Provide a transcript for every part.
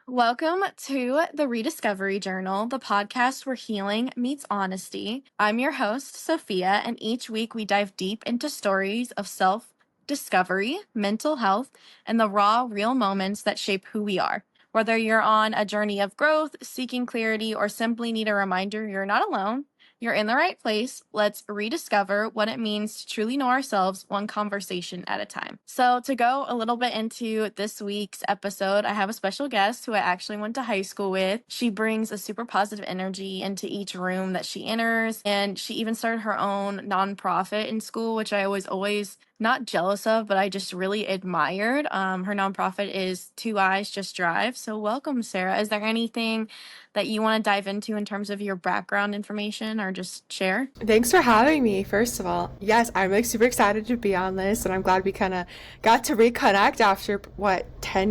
Welcome to the Rediscovery Journal, the podcast where healing meets honesty. I'm your host, Sophia, and each week we dive deep into stories of self discovery, mental health, and the raw, real moments that shape who we are. Whether you're on a journey of growth, seeking clarity, or simply need a reminder you're not alone, you're in the right place. Let's rediscover what it means to truly know ourselves one conversation at a time. So, to go a little bit into this week's episode, I have a special guest who I actually went to high school with. She brings a super positive energy into each room that she enters, and she even started her own nonprofit in school, which I was always not jealous of, but I just really admired. Her nonprofit is Two Eyes Just Drive. So, welcome, Sarah. Is there anything that you want to dive into in terms of your background information or just share? Thanks for having me, first of all. Yes, I'm like super excited to be on this, and I'm glad we kind of got to reconnect after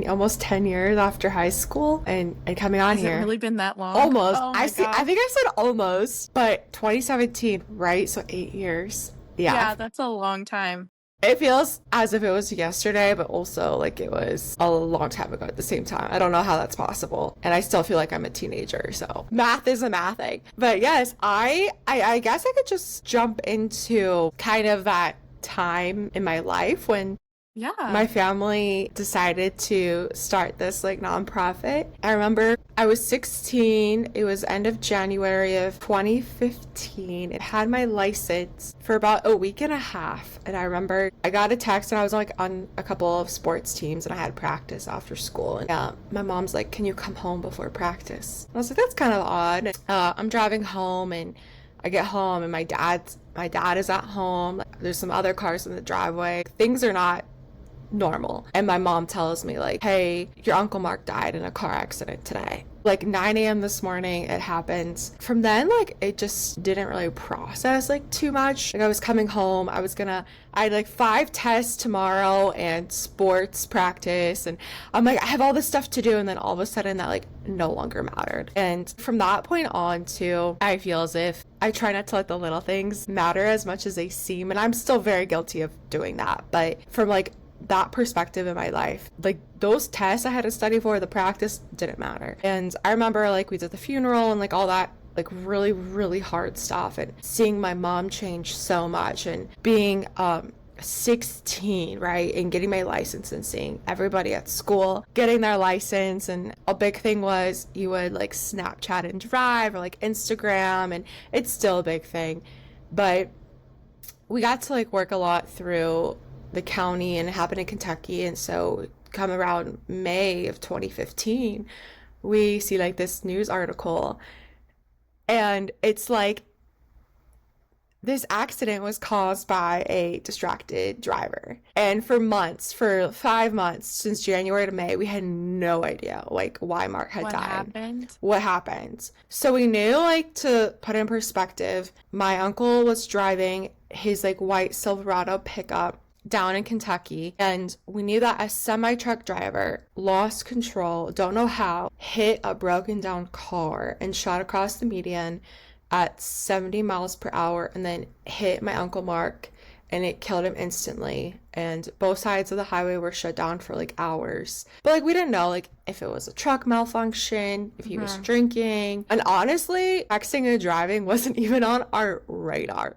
almost 10 years after high school and coming on Has here. it really been that long? Almost. Oh I my see. I gosh. think I said almost, but 2017, right? So 8 years. Yeah. Yeah, that's a long time. It feels as if it was yesterday, but also like it was a long time ago at the same time. I don't know how that's possible. And I still feel like I'm a teenager, so math is a math thing. But yes, I guess I could just jump into kind of that time in my life when Yeah. my family decided to start this like nonprofit. I remember I was 16. It was end of January of 2015. It had my license for about a week and a half. And I remember I got a text and I was like on a couple of sports teams and I had practice after school. And my mom's like, "Can you come home before practice?" And I was like, "That's kind of odd." I'm driving home and I get home and my dad is at home. There's some other cars in the driveway. Things are not normal. And my mom tells me like, "Hey, your Uncle Mark died in a car accident today." Like 9 a.m. this morning, it happened. From then, like, it just didn't really process like too much. Like I was coming home, I had like 5 tests tomorrow and sports practice. And I'm like, I have all this stuff to do. And then all of a sudden that like no longer mattered. And from that point on too, I feel as if I try not to let the little things matter as much as they seem. And I'm still very guilty of doing that. But from like that perspective in my life, like those tests I had to study for, the practice didn't matter. And I remember like we did the funeral and like all that like really, really hard stuff, and seeing my mom change so much, and being 16, right, and getting my license and seeing everybody at school getting their license. And a big thing was you would like Snapchat and Drive or like Instagram, and it's still a big thing, but we got to like work a lot through the county, and it happened in Kentucky. And so come around May of 2015, we see like this news article, and it's like this accident was caused by a distracted driver. And for 5 months, since January to May, we had no idea like why Mark had died. What happened. So we knew, like, to put in perspective, my uncle was driving his like white Silverado pickup down in Kentucky, and we knew that a semi-truck driver lost control, don't know how, hit a broken down car and shot across the median at 70 miles per hour and then hit my Uncle Mark, and it killed him instantly. And both sides of the highway were shut down for like hours. But like we didn't know like if it was a truck malfunction, if he was drinking. And honestly, texting and driving wasn't even on our radar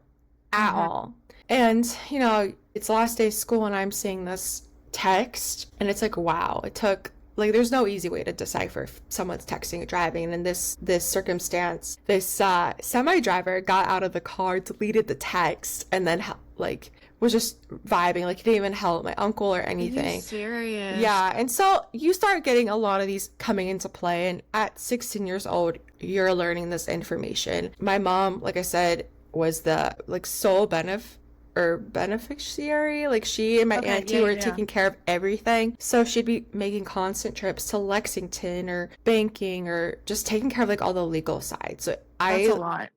at all. And, you know, it's the last day of school and I'm seeing this text and it's like, wow, it took, like, there's no easy way to decipher if someone's texting or driving. And in this circumstance, this semi driver got out of the car, deleted the text, and then like was just vibing. Like, he didn't even help my uncle or anything. Are you serious? Yeah. And so you start getting a lot of these coming into play. And at 16 years old, you're learning this information. My mom, like I said, was the like sole beneficiary. Like, she and my auntie were taking care of everything. So she'd be making constant trips to Lexington or banking or just taking care of like all the legal side. So That's a lot.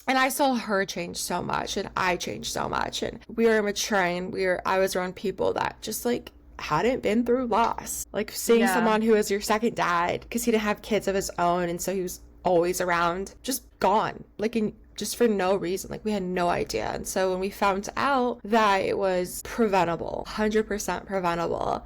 And I saw her change so much, and I changed so much, and we were maturing. I was around people that just like hadn't been through loss. Like seeing someone who was your second dad, because he didn't have kids of his own, and so he was always around, just gone. Like, and just for no reason. Like we had no idea. And so when we found out that it was preventable, 100% preventable,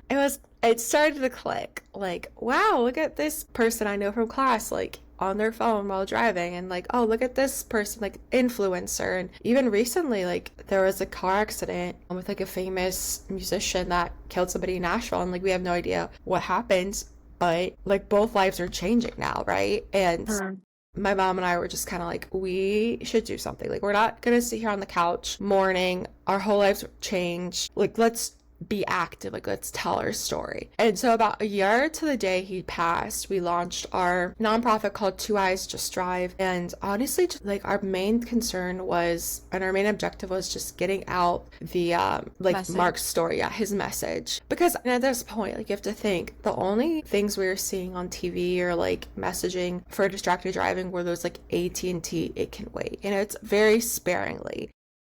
it started to click. Like, wow, look at this person I know from class, like on their phone while driving, and like, oh, look at this person, like influencer. And even recently, like there was a car accident with like a famous musician that killed somebody in Nashville, and like we have no idea what happened, but like both lives are changing now, right? And Mhm. my mom and I were just kind of like, we should do something. Like, we're not gonna sit here on the couch mourning. Our whole lives change. Like, let's be active. Like, let's tell our story. And so, about a year to the day he passed, we launched our nonprofit called Two Eyes Just Drive. And honestly, just, like, our main concern was, and our main objective was just getting out the like Message. Mark's story, yeah, his message. Because at this point, like, you have to think the only things we were seeing on TV or like messaging for distracted driving were those like AT&T it can wait, and it's very sparingly.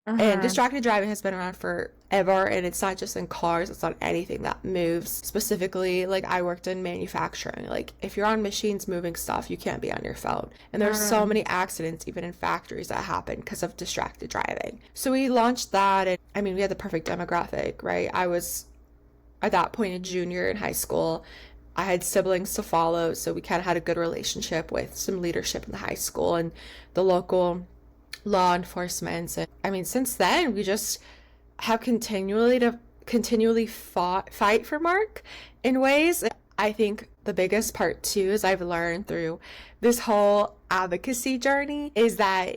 And Uh-huh. distracted driving has been around forever, and it's not just in cars, it's on anything that moves. Specifically, like I worked in manufacturing. Like if you're on machines moving stuff, you can't be on your phone. And there's so Mhm. many accidents, even in factories, that happen because of distracted driving. So we launched that, and I mean, we had the perfect demographic, right? I was at that point a junior in high school. I had siblings to follow, so we kind of had a good relationship with some leadership in the high school and the local law enforcement. And I mean, since then, we just have continually fight for Mark in ways. I think the biggest part too is I've learned through this whole advocacy journey is that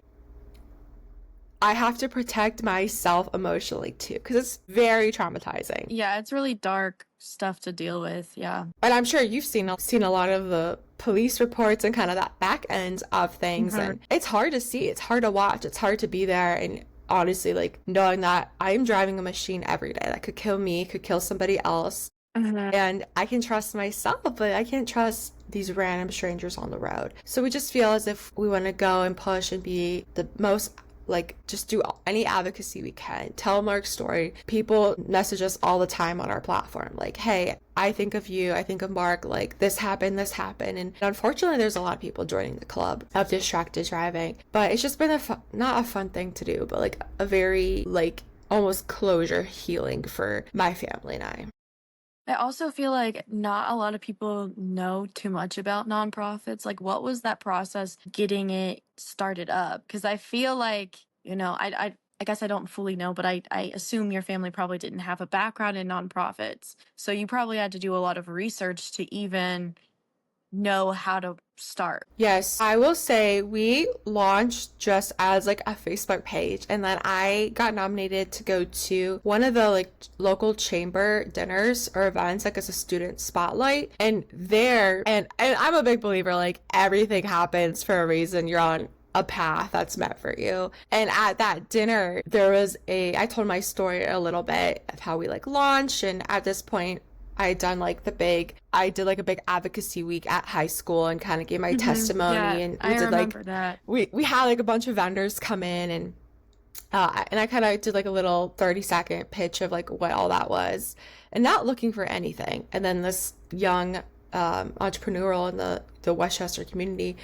I have to protect myself emotionally too, because it's very traumatizing. Yeah, it's really dark stuff to deal with. Yeah. And I'm sure you've seen a lot of the police reports and kind of that back end of things, Mhm. and it's hard to see, it's hard to watch, it's hard to be there. And honestly, like knowing that I'm driving a machine every day that could kill me, could kill somebody else, Mhm. and I can trust myself, but I can't trust these random strangers on the road. So we just feel as if we want to go and push and be the most, like, just do any advocacy we can. Tell Mark's story. People message us all the time on our platform, like, hey, I think of you, I think of Mark, like, this happened, this happened. And unfortunately, there's a lot of people joining the club of distracted driving. But it's just been not a fun thing to do, but like a very, like, almost closure healing for my family and I. I also feel like not a lot of people know too much about nonprofits. Like, what was that process getting it started up? Because I feel like, I guess I don't fully know, but I assume your family probably didn't have a background in nonprofits. So you probably had to do a lot of research to even know how to start. Yes, I will say we launched just as like a Facebook page, and then I got nominated to go to one of the like local chamber dinners or events, like as a student spotlight. And there, and I'm a big believer, like everything happens for a reason. You're on a path that's meant for you. And at that dinner, I told my story a little bit of how we like launched, and at this point I did like a big advocacy week at high school and kind of gave my Yeah, testimony, and we I did like remember that. we had like a bunch of vendors come in, and I kind of did like a little 30-second pitch of like what all that was, and not looking for anything. And then this young entrepreneurial in the Westchester community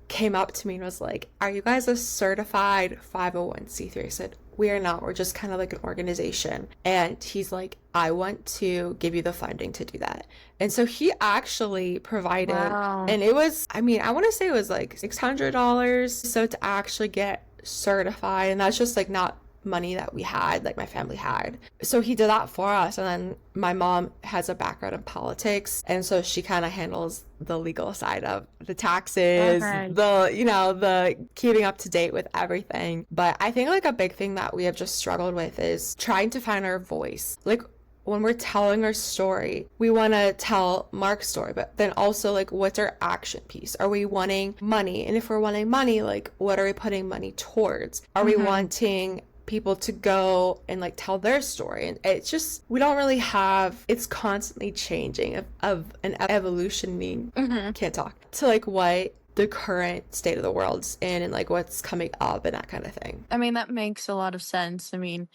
came up to me and was like, "Are you guys a certified 501c3?" I said, "We are not. We're just kind of like an organization." And he's like, "I want to give you the funding to do that." And so he actually provided, Wow. and it was, I mean, I want to say it was like $600. So to actually get certified, and that's just like not money that we had, like my family had. So he did that for us. And then my mom has a background in politics. And so she kind of handles the legal side of the taxes, Okay. the keeping up to date with everything. But I think like a big thing that we have just struggled with is trying to find our voice. Like, when we're telling our story, we want to tell Mark's story, but then also like what's our action piece? Are we wanting money? And if we're wanting money, like what are we putting money towards? Are we Hmm. wanting people to go and like tell their story? And it's just, we don't really have, it's constantly changing of an evolutioning, Hmm. can't talk, to like what the current state of the world's in and like what's coming up and that kind of thing. I mean, that makes a lot of sense. I mean,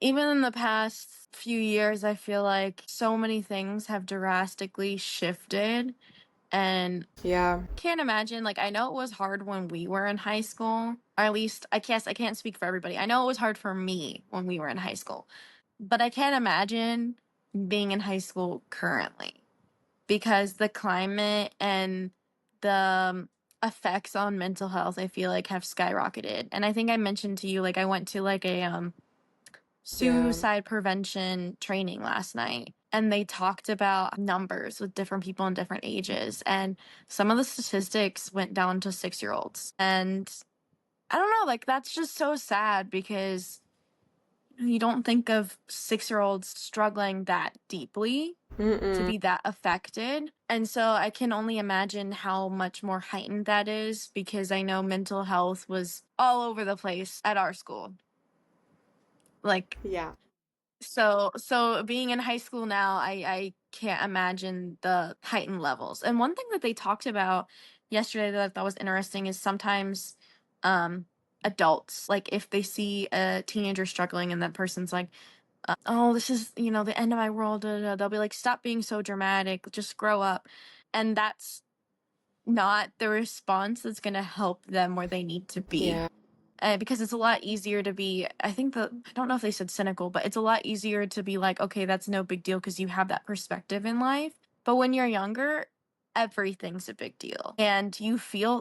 even in the past few years, I feel like so many things have drastically shifted. And Yeah. can't imagine, like, I know it was hard when we were in high school, or at least I can't speak for everybody. I know it was hard for me when we were in high school, but I can't imagine being in high school currently, because the climate and the effects on mental health, I feel like, have skyrocketed. And I think I mentioned to you, like, I went to like a Yeah. suicide prevention training last night, and they talked about numbers with different people in different ages, and some of the statistics went down to 6-year-olds. And I don't know, like, that's just so sad, because you don't think of 6-year-olds struggling that deeply to Mm-mm. be that affected. And so I can only imagine how much more heightened that is, because I know mental health was all over the place at our school. Like, Yeah. so being in high school now, I can't imagine the heightened levels. And one thing that they talked about yesterday that I thought was interesting is sometimes um adults, like, if they see a teenager struggling and that person's like, oh, this is, the end of my world, they'll be like, stop being so dramatic, just grow up. And that's not the response that's going to help them where they need to be. Yeah. Because it's a lot easier to be, I don't know if they said cynical, but it's a lot easier to be like, okay, that's no big deal because you have that perspective in life. But when you're younger, everything's a big deal. And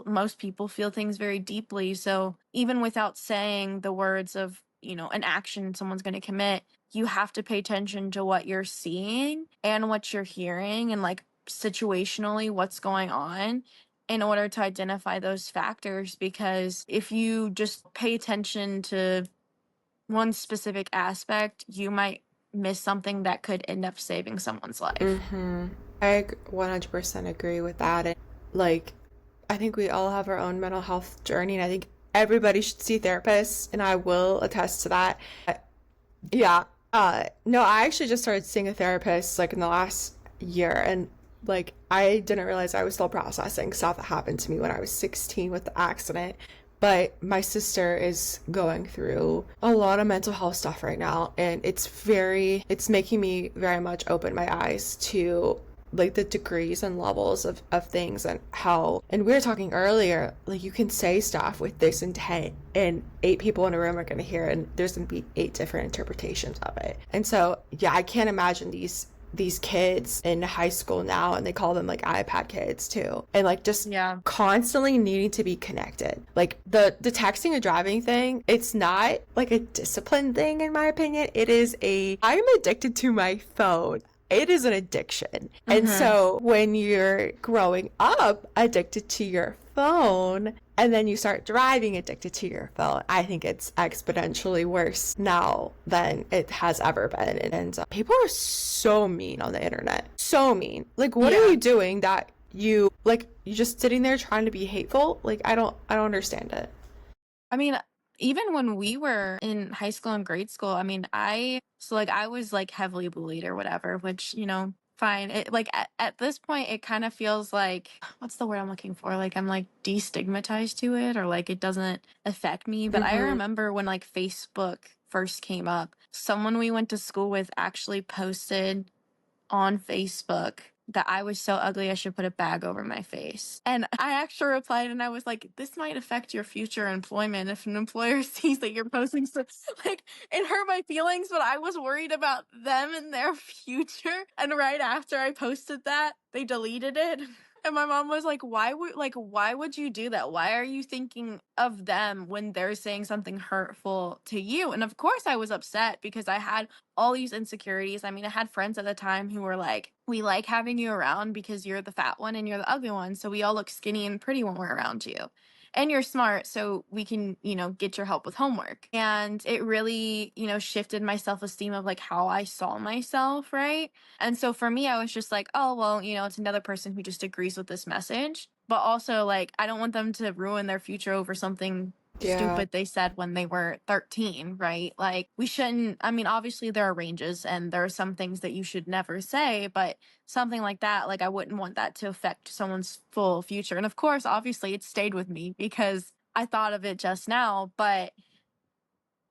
most people feel things very deeply. So even without saying the words of, an action someone's going to commit, you have to pay attention to what you're seeing and what you're hearing, and, like, situationally what's going on, in order to identify those factors. Because if you just pay attention to one specific aspect, you might miss something that could end up saving someone's life. Mm-hmm. 100% agree with that. And like, I think we all have our own mental health journey, and I think everybody should see therapists, and I will attest to that. Yeah. No, I actually just started seeing a therapist like in the last year, and like I didn't realize I was still processing stuff that happened to me when I was 16 with the accident. But my sister is going through a lot of mental health stuff right now, and it's making me very much open my eyes to like the degrees and levels of things, and how, and we were talking earlier, like you can say stuff with this intent and 8 people in a room are going to hear it, and there's going to be 8 different interpretations of it. And so yeah, I can't imagine these kids in high school now, and they call them like iPad kids too, and like just Yeah. constantly needing to be connected. Like the texting and driving thing, it's not like a discipline thing in my opinion. It is I'm addicted to my phone. It is an addiction. And Mm-hmm. so when you're growing up addicted to your phone, and then you start driving addicted to your phone, I think it's exponentially worse now than it has ever been. And people are so mean on the internet. So mean. Like, what are Yeah. you doing that you just sitting there trying to be hateful? Like, I don't understand it. I mean, even when we were in high school and grade school, I mean, I was like heavily bullied or whatever, which, fine. It, like, at this point, it kind of feels like, what's the word I'm looking for? Like, I'm like destigmatized to it, or like it doesn't affect me. But I Mm-hmm. remember when, like, Facebook first came up, someone we went to school with actually posted on Facebook that I was so ugly I should put a bag over my face. And I actually replied, and I was like, this might affect your future employment if an employer sees that you're posting stuff. Like, it hurt my feelings, but I was worried about them and their future. And right after I posted that, they deleted it. And my mom was like, why would you do that? Why are you thinking of them when they're saying something hurtful to you? And of course I was upset, because I had all these insecurities. I mean, I had friends at the time who were like, we like having you around because you're the fat one and you're the ugly one. So we all look skinny and pretty when we're around you. And you're smart, so we can, get your help with homework. And it really, shifted my self esteem of like how I saw myself, right? And so for me, I was just like, oh, well, it's another person who just agrees with this message. But also, like, I don't want them to ruin their future over something Yeah. stupid they said when they were 13, right? Like, we shouldn't, I mean, obviously there are ranges and there are some things that you should never say, but something like that, like, I wouldn't want that to affect someone's full future. And of course, obviously it stayed with me because I thought of it just now, but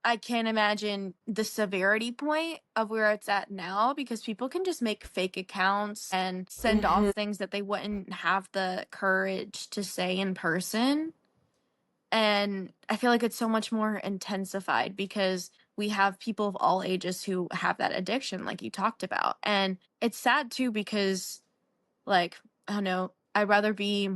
I can't imagine the severity point of where it's at now because people can just make fake accounts and send off Hmm. things that they wouldn't have the courage to say in person. And I feel like it's so much more intensified because we have people of all ages who have that addiction, like you talked about. And it's sad too because, like, I don't know, I'd rather be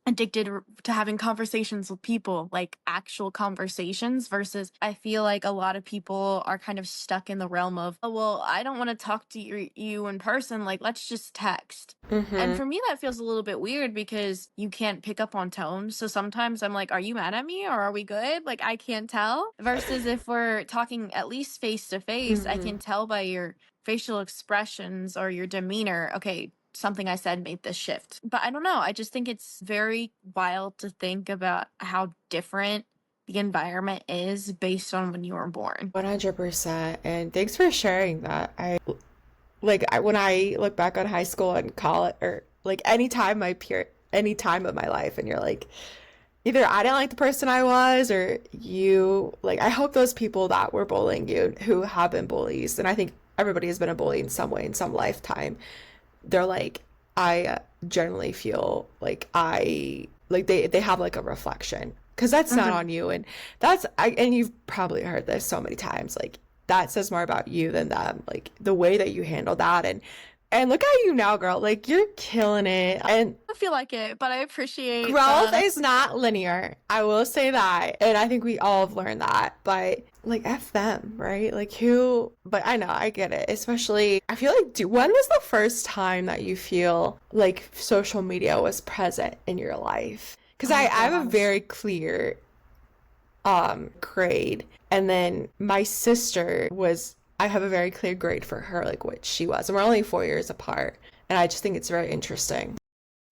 addicted to having conversations with people, like actual conversations, versus I feel like a lot of people are kind of stuck in the realm of, oh, well, I don't want to talk to you in person. Like, let's just text. And Hmm. for me, that feels a little bit weird because you can't pick up on tones. So sometimes I'm like, are you mad at me or are we good? Like, I can't tell. Versus if we're talking at least face to face, I Hmm. can tell by your facial expressions or your demeanor, okay, something I said made this shift. But I don't know. I just think it's very wild to think about how different the environment is based on when you were born. 100%. And thanks for sharing that. When I look back on high school and college, or like any time of my life, and you're like, either I didn't like the person I was, or you, like, I hope those people that were bullying you, who have been bullies, and I think everybody has been a bully in some way, in some lifetime, they're like, I generally feel like they have like a reflection, because that's not Mhm. on you. And and you've probably heard this so many times, like, that says more about you than them, like the way that you handle that. And look at you now, girl, like, you're killing it. And I feel like it, but I appreciate growth that. is not linear. I will say that. And I think we all have learned that. But like, F them, right? Like, who, but I know, I get it. Especially, I feel like, when was the first time that you feel like social media was present in your life? Because Oh I have a gosh. very clear grade. And then my sister was, I have a very clear grade for her, like what she was. And we're only 4 years apart. And I just think it's very interesting.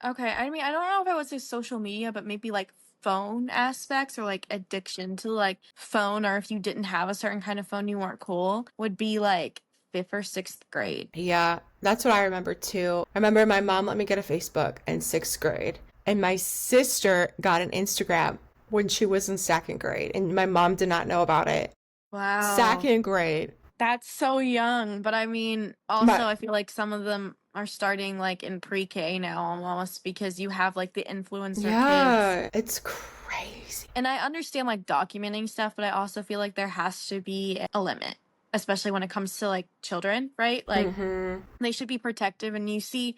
Okay. I mean, I don't know if it was his social media, but maybe like phone aspects or like addiction to like phone, or if you didn't have a certain kind of phone, you weren't cool, would be like fifth or sixth grade. Yeah, that's what I remember too. I remember my mom let me get a Facebook in sixth grade, and my sister got an Instagram when she was in second grade, and my mom did not know about it. Wow. Second grade. That's so young, but I mean, also My, I feel like some of them are starting like in pre-K now almost because you have like the influencer kids. yeah, it's crazy. And I understand like documenting stuff, but I also feel like there has to be a limit, especially when it comes to like children, right? Like Mm-hmm. they should be protective, and you see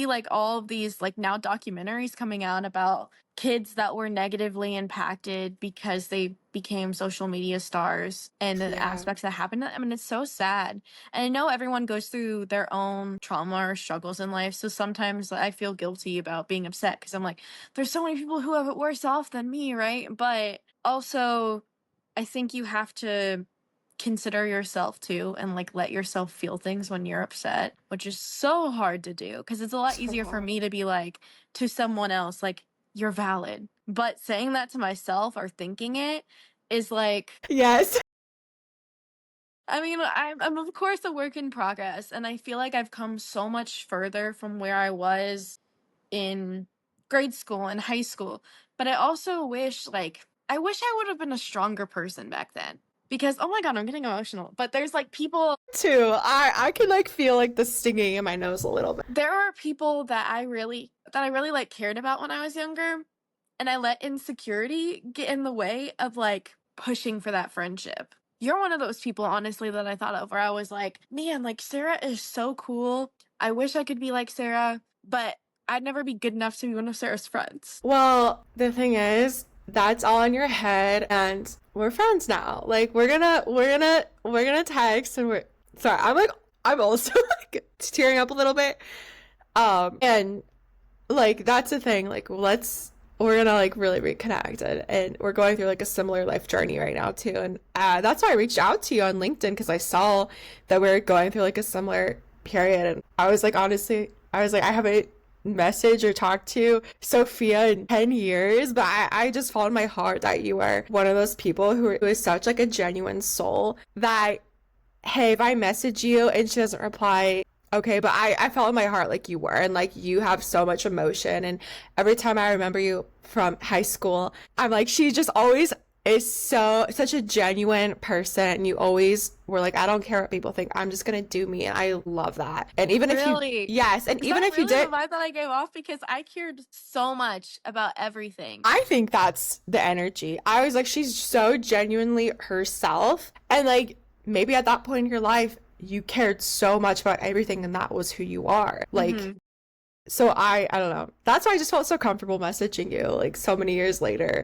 like all of these like now documentaries coming out about kids that were negatively impacted because they became social media stars and the Yeah. aspects that happened to them. I mean, it's so sad. And I know everyone goes through their own trauma or struggles in life, so sometimes I feel guilty about being upset because I'm like, there's so many people who have it worse off than me, right? But also I think you have to consider yourself too and like let yourself feel things when you're upset, which is so hard to do because it's a lot So easier for hard. me to be like to someone else like you're valid, but saying that to myself or thinking it is like, Yes. I mean, I'm of course a work in progress, and I feel like I've come so much further from where I was in grade school and high school. But I also wish, like, I wish I would have been a stronger person back then. Because, oh my God, I'm getting emotional. But there's like people, Too. I can like feel like the stinging in my nose a little bit. there are people that I really like cared about when I was younger. And I let insecurity get in the way of like pushing for that friendship. You're one of those people, honestly, that I thought of where I was like, man, like Sarah is so cool. I wish I could be like Sarah, but I'd never be good enough to be one of Sarah's friends. Well, the thing is, that's all in your head, and we're friends now. Like, we're gonna text, and we're sorry, I'm also like tearing up a little bit. And like, that's the thing. Like, we're gonna like really reconnect, and we're going through like a similar life journey right now too. And that's why I reached out to you on LinkedIn, because I saw that we are going through like a similar period. And I was like, honestly, I haven't messaged or talked to Sophia in 10 years, but I just found in my heart that you are one of those people who is such like a genuine soul that, hey, if I message you and she doesn't reply, okay, but I felt in my heart like you were, and like, you have so much emotion. And every time I remember you from high school, I'm like, she just always is such a genuine person, and you always were like, I don't care what people think, I'm just gonna do me, and I love that. And even if you, Really? yes, and Is even that if you really the did, vibe that I gave off? Because I cared so much about everything. I think that's the energy. I was like, she's so genuinely herself, and like maybe at that point in your life you cared so much about everything, and that was who you are. Like, Hmm. so I don't know, that's why I just felt so comfortable messaging you like so many years later.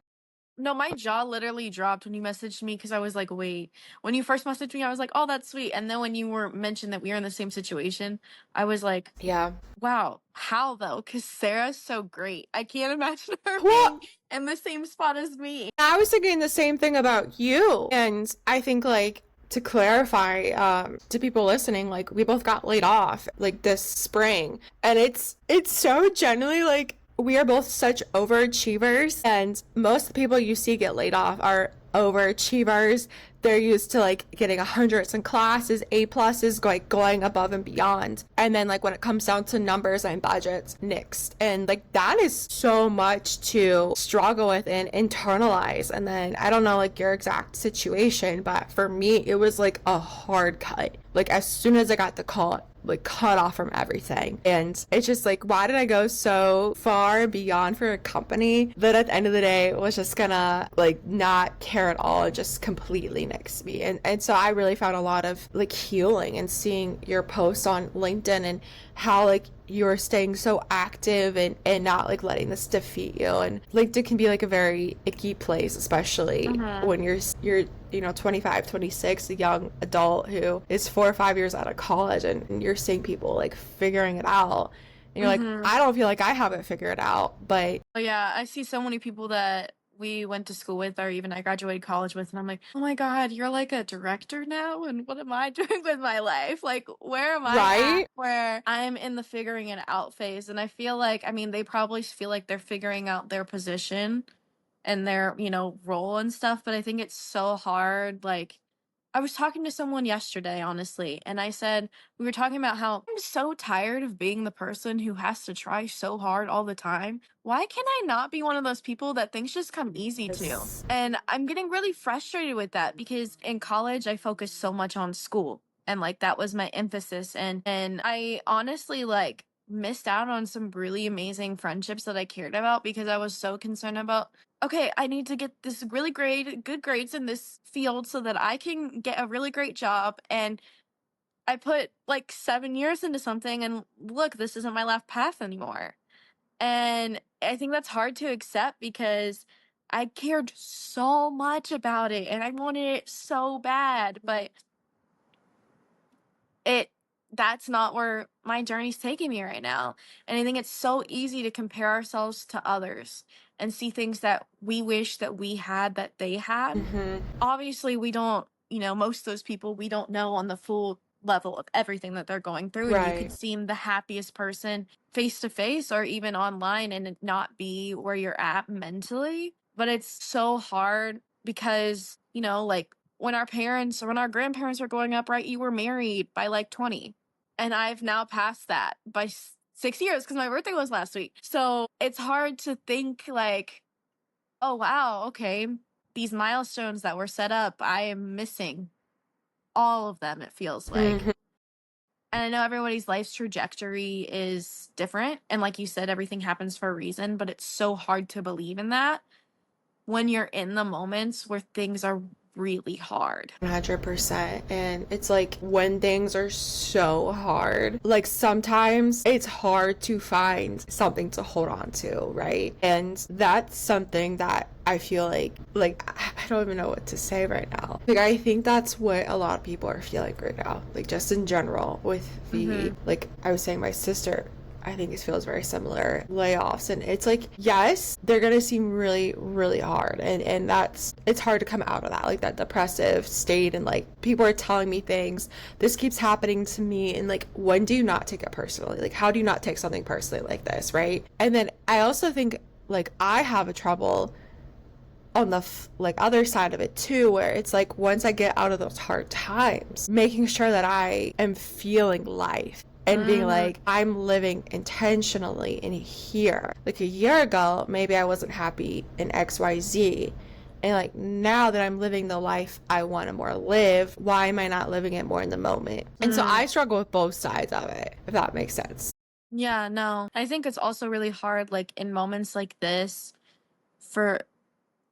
No, my jaw literally dropped when you messaged me because I was like, wait. When you first messaged me, I was like, oh, that's sweet. And then when you were mentioned that we are in the same situation, I was like, Yeah. wow, how though? Because Sarah's so great. I can't imagine her Well, being in the same spot as me. I was thinking the same thing about you. And I think, like, to clarify, to people listening, like, we both got laid off like this spring. And it's so genuinely like we are both such overachievers. And most people you see get laid off are overachievers. They're used to like getting hundreds in classes, A pluses, going above and beyond. And then like when it comes down to numbers and budgets, nixed. And like that is so much to struggle with and internalize. And then I don't know like your exact situation, but for me it was like a hard cut. Like as soon as I got the call, like cut off from everything. And it's just like, why did I go so far and beyond for a company that at the end of the day was just gonna like not care at all and just completely nix me? And so I really found a lot of like healing and seeing your posts on LinkedIn and how like you're staying so active and not like letting this defeat you. And LinkedIn can be like a very icky place, especially Hmm. when you're 25, 26, a young adult who is 4 or 5 years out of college, and you're seeing people like figuring it out. And you're like, Hmm. I don't feel like I have it figured out, but Oh, yeah, I see so many people that we went to school with or even I graduated college with, and I'm like, oh my God, you're like a director now? And what am I doing with my life? Like, where am I at right? where I'm in the figuring it out phase? And I feel like, I mean, they probably feel like they're figuring out their position and their, role and stuff, but I think it's so hard. Like, I was talking to someone yesterday, honestly, and I said, we were talking about how I'm so tired of being the person who has to try so hard all the time. Why can I not be one of those people that things just come easy to? Yes. And I'm getting really frustrated with that because in college, I focused so much on school and like that was my emphasis. And I honestly like missed out on some really amazing friendships that I cared about because I was so concerned about, okay, I need to get this really good grades in this field so that I can get a really great job. And I put like 7 years into something, and look, this isn't my life path anymore. And I think that's hard to accept because I cared so much about it and I wanted it so bad, but it that's not where my journey's taking me right now. And I think it's so easy to compare ourselves to others and see things that we wish that we had that they had. Mm-hmm. Obviously, we don't, most of those people we don't know on the full level of everything that they're going through. And you could Right. seem the happiest person face to face or even online and it not be where you're at mentally. But it's so hard because, like when our parents or when our grandparents were growing up, right, you were married by like 20. And I've now passed that by 6 years because my birthday was last week. So it's hard to think like, oh, wow, okay, these milestones that were set up, I am missing all of them, it feels like. Mm-hmm. And I know everybody's life's trajectory is different. And like you said, everything happens for a reason, but it's so hard to believe in that when you're in the moments where things are really hard. 100%. And it's like when things are so hard, like sometimes it's hard to find something to hold on to, right? And that's something that I feel like I don't even know what to say right now. Like I think that's what a lot of people are feeling right now. Like just in general with the, Hmm. like I was saying, my sister, I think it feels very similar, layoffs. And it's like, yes, they're gonna seem really, really hard, and it's hard to come out of that, like that depressive state. And like people are telling me things, this keeps happening to me, and like when do you not take it personally? Like how do you not take something personally like this, right? And then I also think like I have a trouble on the like other side of it too, where it's like once I get out of those hard times, making sure that I am feeling life and being Hmm. like, I'm living intentionally in here. Like a year ago, maybe I wasn't happy in XYZ, And like now that I'm living the life I want to more live, why am I not living it more in the moment? And so I struggle with both sides of it, if that makes sense. Yeah, no. I think it's also really hard, like in moments like this, for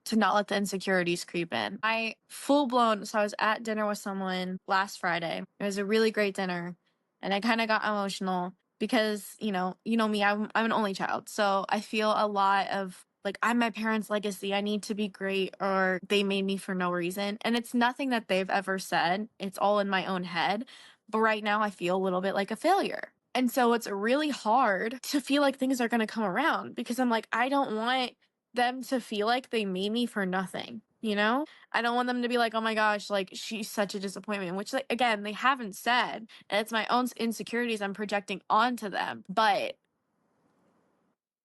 to not let the insecurities creep in. I full blown, so I was at dinner with someone last Friday. It was a really great dinner, and I kind of got emotional because, you know me, I'm an only child. So I feel a lot of like I'm my parents' legacy. I need to be great or they made me for no reason. And it's nothing that they've ever said. It's all in my own head. But right now I feel a little bit like a failure. And so it's really hard to feel like things are going to come around because I'm like, I don't want them to feel like they made me for nothing, you know? I don't want them to be like, "Oh my gosh, like she's such a disappointment," which like again, they haven't said. And it's my own insecurities I'm projecting onto them. But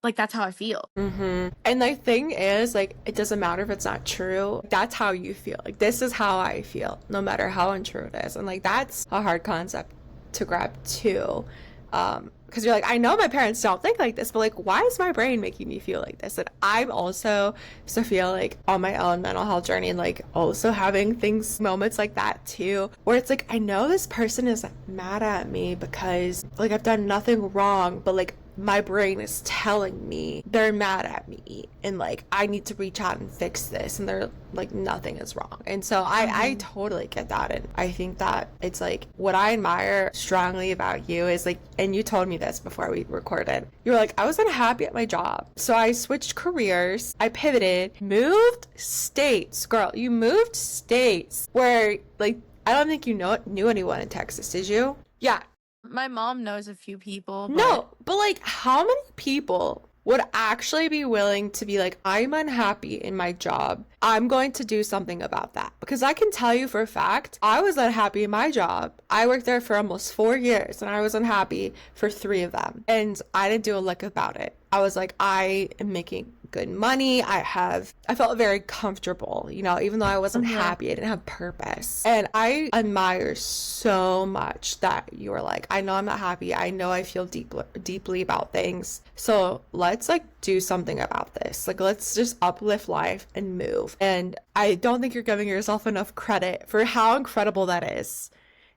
like that's how I feel. And the thing is, like, it doesn't matter if it's not true. That's how you feel. Like, this is how I feel, no matter how untrue it is. And like, that's a hard concept to grab too. Because you're like, I know my parents don't think like this, but like, why is my brain making me feel like this? And I'm also, Sophia, like on my own mental health journey and like also having things, moments like that too, where it's like, I know this person is mad at me because like I've done nothing wrong, but like my brain is telling me they're mad at me and like I need to reach out and fix this, and they're like nothing is wrong. And so I totally get that. And I think that it's like what I admire strongly about you is like, and you told me this before we recorded, you were like, I was unhappy at my job, so I switched careers, I pivoted, moved states. Girl, you moved states where like I don't think you knew anyone in Texas, did you? Yeah. My mom knows a few people, but No, but like, how many people would actually be willing to be like, I'm unhappy in my job. I'm going to do something about that? Because I can tell you for a fact, I was unhappy in my job. I worked there for almost 4 years and I was unhappy for 3 of them. And I didn't do a lick about it. I was like, I am making good money. I felt very comfortable, you know, even though I wasn't happy, I didn't have purpose. And I admire so much that you were like, I know I'm not happy. I know I feel deeply about things. So let's like do something about this. Like, let's just uplift life and move. And I don't think you're giving yourself enough credit for how incredible that is.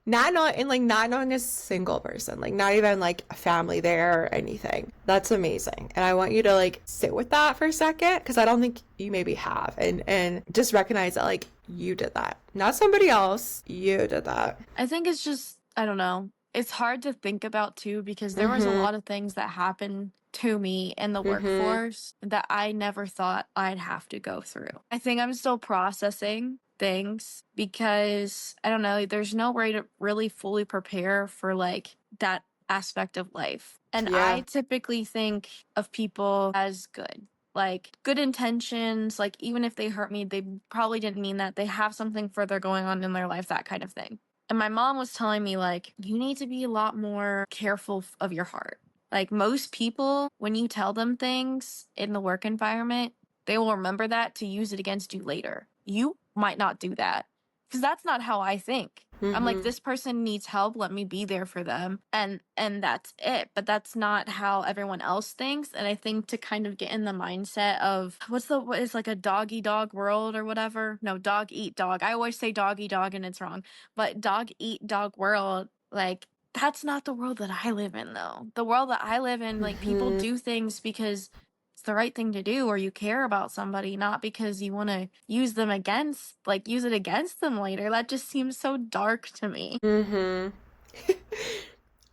Not knowing a single person, like not even like a family there or anything. That's amazing. And I want you to like sit with that for a second, because I don't think you maybe have, and just recognize that like you did that, not somebody else. You did that. I think it's just, I don't know. It's hard to think about too because there was a lot of things that happened to me in the workforce that I never thought I'd have to go through. I think I'm still processing things because I don't know, there's no way to really fully prepare for like that aspect of life. And I typically think of people as good. Like good intentions, like even if they hurt me, they probably didn't mean that. They have something further going on in their life, that kind of thing. And my mom was telling me, like, you need to be a lot more careful of your heart. Like, most people, when you tell them things in the work environment, they will remember that to use it against you later. You might not do that because that's not how I think. I'm like, this person needs help. Let me be there for them. And that's it. But that's not how everyone else thinks. And I think to kind of get in the mindset of what is like a dog eat dog world or whatever. No, dog eat dog. I always say dog eat dog and it's wrong. But dog eat dog world, like that's not the world that I live in though. The world that I live in, like people do things because it's the right thing to do or you care about somebody, not because you want to use it against them later. That just seems so dark to me.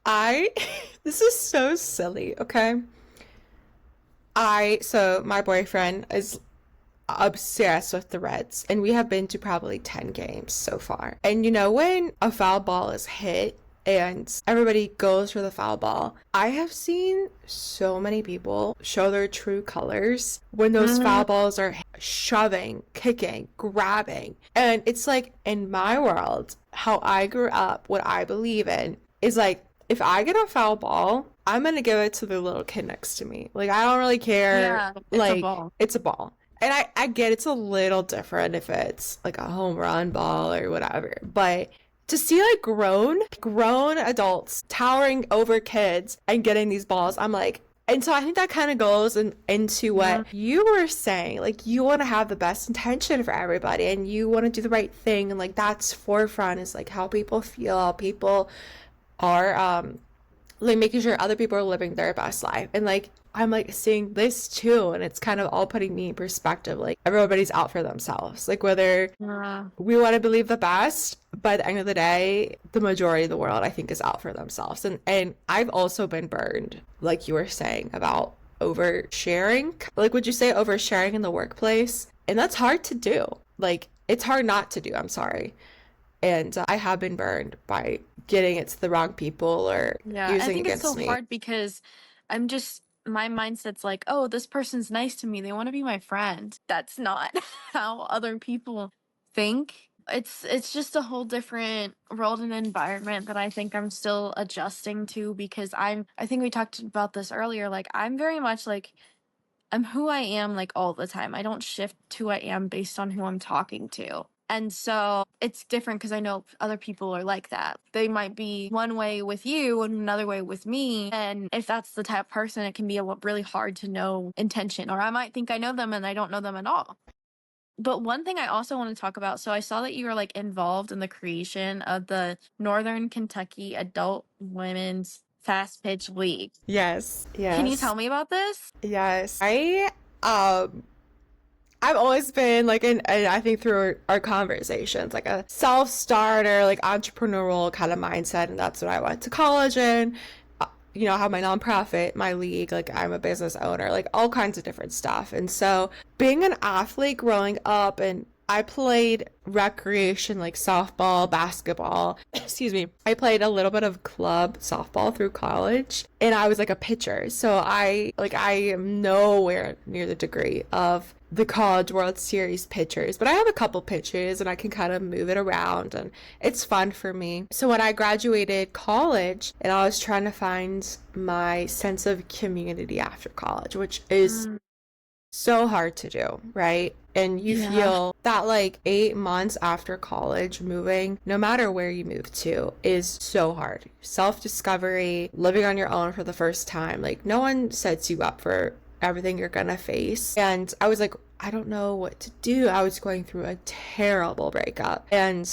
I this is so silly, okay? So my boyfriend is obsessed with the Reds, and we have been to probably 10 games so far. And you know, when a foul ball is hit and everybody goes for the foul ball, I have seen so many people show their true colors when those foul balls are shoving, kicking, grabbing. And it's like, in my world, how I grew up, what I believe in is like, if I get a foul ball, I'm gonna give it to the little kid next to me. Like, I don't really care. Yeah, it's like, a ball. it's a ball. And I get it's a little different if it's like a home run ball or whatever. But to see like grown adults towering over kids and getting these balls, I'm like, And so I think that kind of goes into Mhm. what you were saying. Like, you want to have the best intention for everybody and you want to do the right thing. And like, that's forefront is like how people feel, how people are, like making sure other people are living their best life. And like, I'm like seeing this too. And it's kind of all putting me in perspective. Like, everybody's out for themselves. Like, whether Yeah. we want to believe the best, by the end of the day, the majority of the world, I think, is out for themselves. And I've also been burned, like you were saying, about oversharing. Like, would you say oversharing in the workplace? And that's hard to do. Like, it's hard not to do. I'm sorry. And I have been burned by getting it to the wrong people or Yeah, I using think it's so against me. hard because my mindset's like, oh, this person's nice to me. They want to be my friend. That's not how other people think. It's just a whole different world and environment that I think I'm still adjusting to because I think we talked about this earlier. Like I'm very much like I'm who I am like all the time. I don't shift who I am based on who I'm talking to. And so it's different because I know other people are like that. They might be one way with you and another way with me. And if that's the type of person, it can be really hard to know intention. Or I might think I know them and I don't know them at all. But one thing I also want to talk about, so I saw that you were like involved in the creation of the Northern Kentucky Adult Women's Fast Pitch League. Yes, Can you yes, tell me about this? yes. Um, I've always been like and I think through our conversations, like a self-starter, like entrepreneurial kind of mindset, and that's what I went to college in. You know, I have my nonprofit, my league, like I'm a business owner, like all kinds of different stuff. And so being an athlete growing up, and I played recreation like softball, basketball. Excuse me. I played a little bit of club softball through college and I was like a pitcher. So I am nowhere near the degree of the College World Series pitchers, but I have a couple pitches and I can kind of move it around and it's fun for me. So when I graduated college and I was trying to find my sense of community after college, which is Mm, so hard to do, right? And you yeah. feel that like 8 months after college, moving, no matter where you move to, is so hard. Self-discovery, living on your own for the first time, like no one sets you up for everything you're gonna face. And I was like, I don't know what to do. I was going through a terrible breakup. And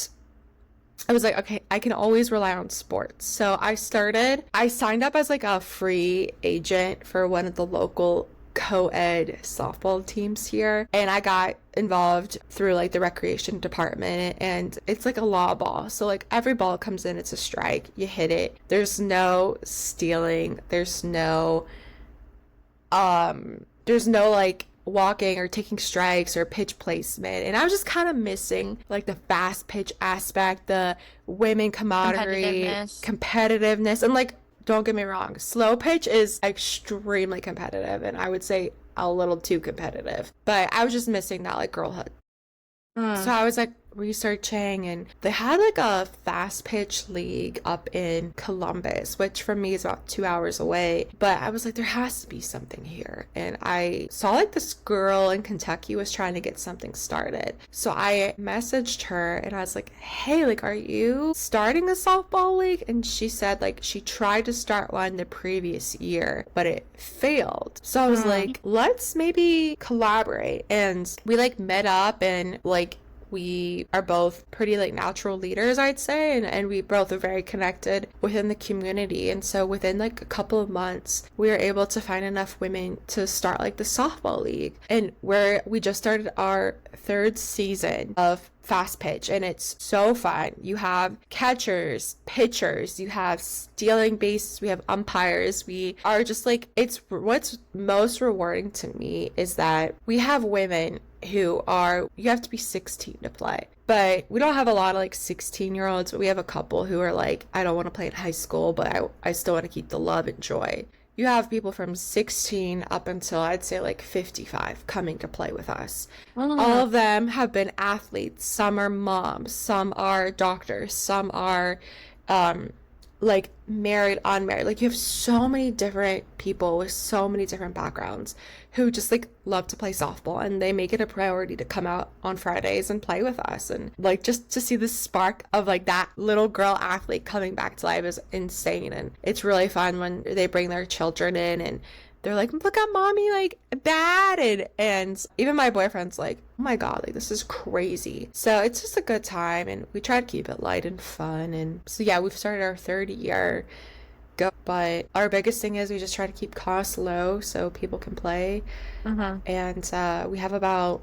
I was like, okay, I can always rely on sports. So I signed up as like a free agent for one of the local co-ed softball teams here. And I got involved through like the recreation department and it's like a law ball. So like every ball comes in, it's a strike. You hit it. There's no stealing. There's no like walking or taking strikes or pitch placement. And I was just kind of missing like the fast pitch aspect, the women camaraderie, Competitiveness. competitiveness. And like, don't get me wrong, slow pitch is extremely competitive and I would say a little too competitive. But I was just missing that like girlhood. So Mm. I was like researching and they had like a fast pitch league up in Columbus, which from me is about 2 hours away. But I was like, there has to be something here. And I saw like this girl in Kentucky was trying to get something started. So I messaged her and I was like, hey, like, are you starting a softball league? And she said like she tried to start one the previous year, but it failed. So I was Mm. like, let's maybe collaborate. And we like met up and like we are both pretty like natural leaders, I'd say, and we both are very connected within the community. And so within like a couple of months, we were able to find enough women to start like the softball league. And we just started our third season of fast pitch and it's so fun. You have catchers, pitchers, you have stealing bases, we have umpires. We are just like, it's what's most rewarding to me is that we have women who are, you have to be 16 to play. But we don't have a lot of like 16-year-olds, but we have a couple who are like, I don't want to play in high school, but I still want to keep the love and joy. You have people from 16 up until I'd say like 55 coming to play with us. All Mm. of them have been athletes. Some are moms, some are doctors, some are um, like married, unmarried. Like you have so many different people with so many different backgrounds who just like love to play softball and they make it a priority to come out on Fridays and play with us. And like just to see the spark of like that little girl athlete coming back to life is insane. And it's really fun when they bring their children in and they're like, look at mommy, like bad. And even my boyfriend's like, oh my God, like this is crazy. So it's just a good time. And we try to keep it light and fun. And so, yeah, we've started our third year. Go. But our biggest thing is we just try to keep costs low so people can play. Mm-hmm. And we have about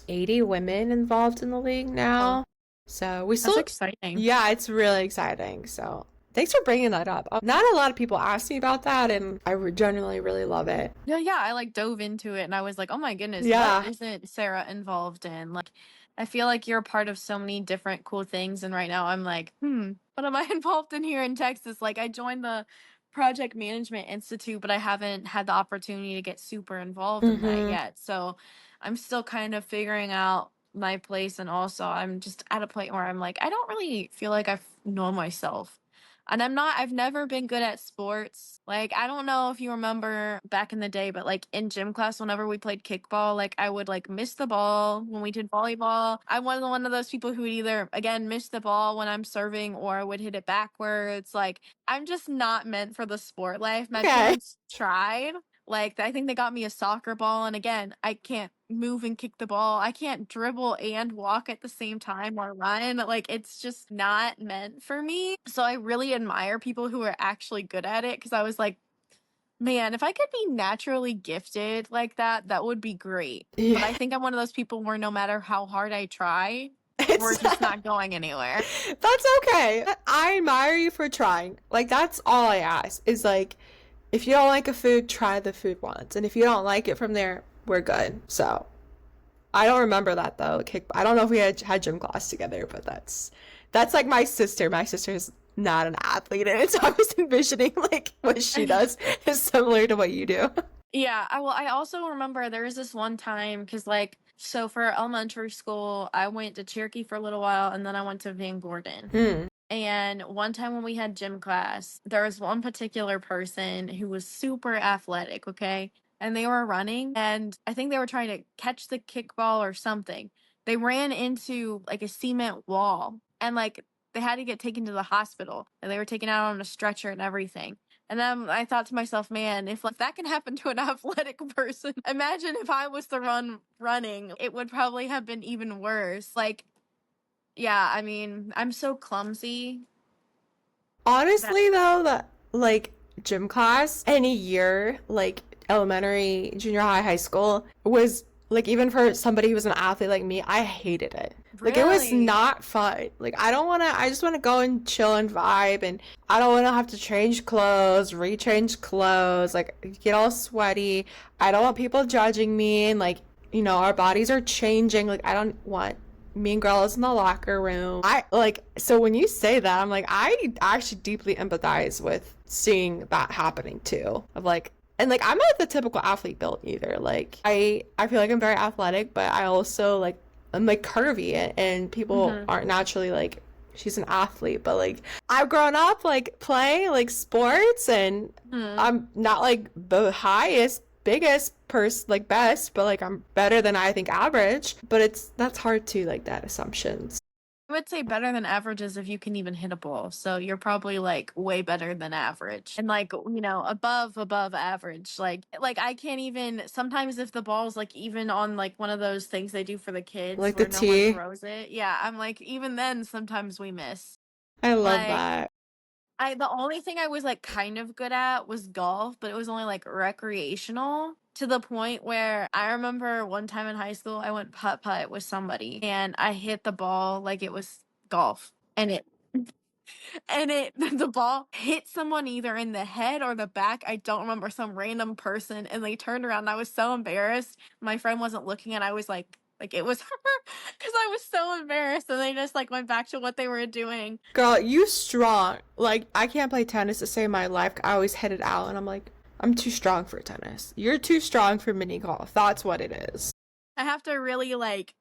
80 women involved in the league Oh, now. So we that's still, exciting. yeah, it's really exciting. So thanks for bringing that up. Not a lot of people ask me about that, and I genuinely really love it. Yeah, yeah, I like dove into it and I was like, oh my goodness, what Yeah. isn't Sarah involved in? Like, I feel like you're a part of so many different cool things. And right now I'm like, what am I involved in here in Texas? Like, I joined the Project Management Institute, but I haven't had the opportunity to get super involved in that Mm-hmm. yet. So I'm still kind of figuring out my place. And also, I'm just at a point where I'm like, I don't really feel like I know myself. And I've never been good at sports. Like, I don't know if you remember back in the day, but like in gym class, whenever we played kickball, like I would like miss the ball when we did volleyball. I was one of those people who would either, again, miss the ball when I'm serving or I would hit it backwards. Like, I'm just not meant for the sport life. My Okay. parents tried. Like, I think they got me a soccer ball, and again, I can't move and kick the ball. I can't dribble and walk at the same time or run. Like, it's just not meant for me. So I really admire people who are actually good at it, because I was like, man, if I could be naturally gifted like that, that would be great. But Yeah. I think I'm one of those people where no matter how hard I try, we're It's just not going anywhere. that's okay. I admire you for trying. Like that's all I ask is like if you don't like a food, try the food once. And if you don't like it from there, we're good. So I don't remember that though. I don't know if we had gym class together, but that's like my sister. My sister's not an athlete, and so I was envisioning like what she does is similar to what you do. Yeah, I also remember there was this one time because like so for elementary school, I went to Cherokee for a little while and then I went to Van Gordon. Hmm. And one time when we had gym class, there was one particular person who was super athletic, okay? And they were running, and I think they were trying to catch the kickball or something. They ran into like a cement wall, and like they had to get taken to the hospital, and they were taken out on a stretcher and everything. And then I thought to myself, man, if like that can happen to an athletic person, imagine if I was the running, it would probably have been even worse. Like, yeah, I mean, I'm so clumsy that Honestly, though, that like gym class any year, like elementary, junior high, high school, was like even for somebody who was an athlete like me, I hated it. Like it was really. not fun. Like I just want to go and chill and vibe and I don't want to have to change clothes, rechange clothes, like get all sweaty. I don't want people judging me and like, our bodies are changing. Like I don't want mean girls in the locker room. I like so when you say that, I'm like I actually deeply empathize with seeing that happening too. Of like and like I'm not the typical athlete build either. Like I feel like I'm very athletic, but I also like I'm like curvy and people Mhm. aren't naturally like she's an athlete, but like I've grown up like playing like sports and Mhm. I'm not like the highest biggest person like best, but like I'm better than I think average. But that's hard to like that assumptions. I would say better than average is if you can even hit a ball. So you're probably like way better than average. And like, above average. Like I can't even sometimes if the ball's like even on like one of those things they do for the kids Like the where no one T. throws it. Yeah, I'm like even then sometimes we miss. I love Like that. the only thing I was like kind of good at was golf, but it was only like recreational to the point where I remember one time in high school I went putt putt with somebody and I hit the ball like it was golf and it the ball hit someone either in the head or the back. I don't remember some random person and they turned around and I was so embarrassed. My friend wasn't looking and I was like it was her because I was so embarrassed and they just like went back to what they were doing. Girl, you strong. Like I can't play tennis to save my life. I always hit it out and I'm like, I'm too strong for tennis. You're too strong for mini golf. That's what it is. I have to really like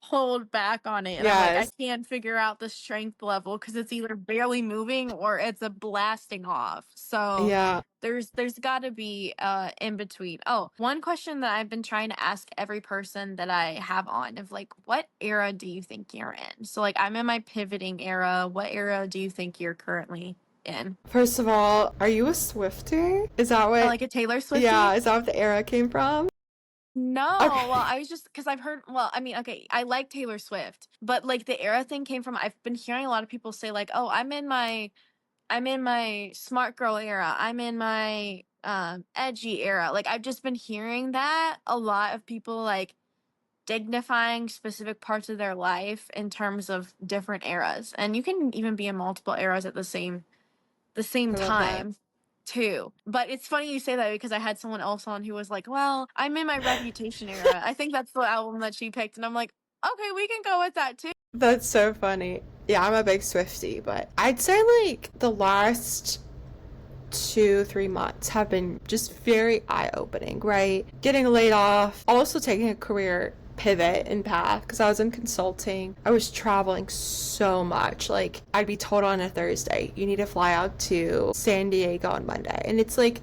hold back on it and I'm like I Yes. can't figure out the strength level because it's either barely moving or it's a blasting off. So Yeah. there's got to be in between. Oh, one question that I've been trying to ask every person that I have on of like what era do you think you're in? So like I'm in my pivoting era. What era do you think you're currently in. First of all, are you a Swiftie? Is that what, Like a Taylor yeah, Swiftie? is that what the era came from? No, well, Okay. I was just because I've heard. Well, I mean, okay, I like Taylor Swift, but like the era thing came from. I've been hearing a lot of people say like, "Oh, I'm in my smart girl era. I'm in my edgy era." Like I've just been hearing that a lot of people like dignifying specific parts of their life in terms of different eras. And you can even be in multiple eras at the same I love that. time too. But it's funny you say that because I had someone else on who was like, "Well, I'm in my Reputation era." I think that's the album that she picked, and I'm like, "Okay, we can go with that too." That's so funny. Yeah, I'm a big Swiftie, but I'd say like the last 2, 3 months have been just very eye-opening, right? Getting laid off, also taking a career pivot and path because I was in consulting. I was traveling so much. Like I'd be told on a Thursday, you need to fly out to San Diego on Monday. And it's like,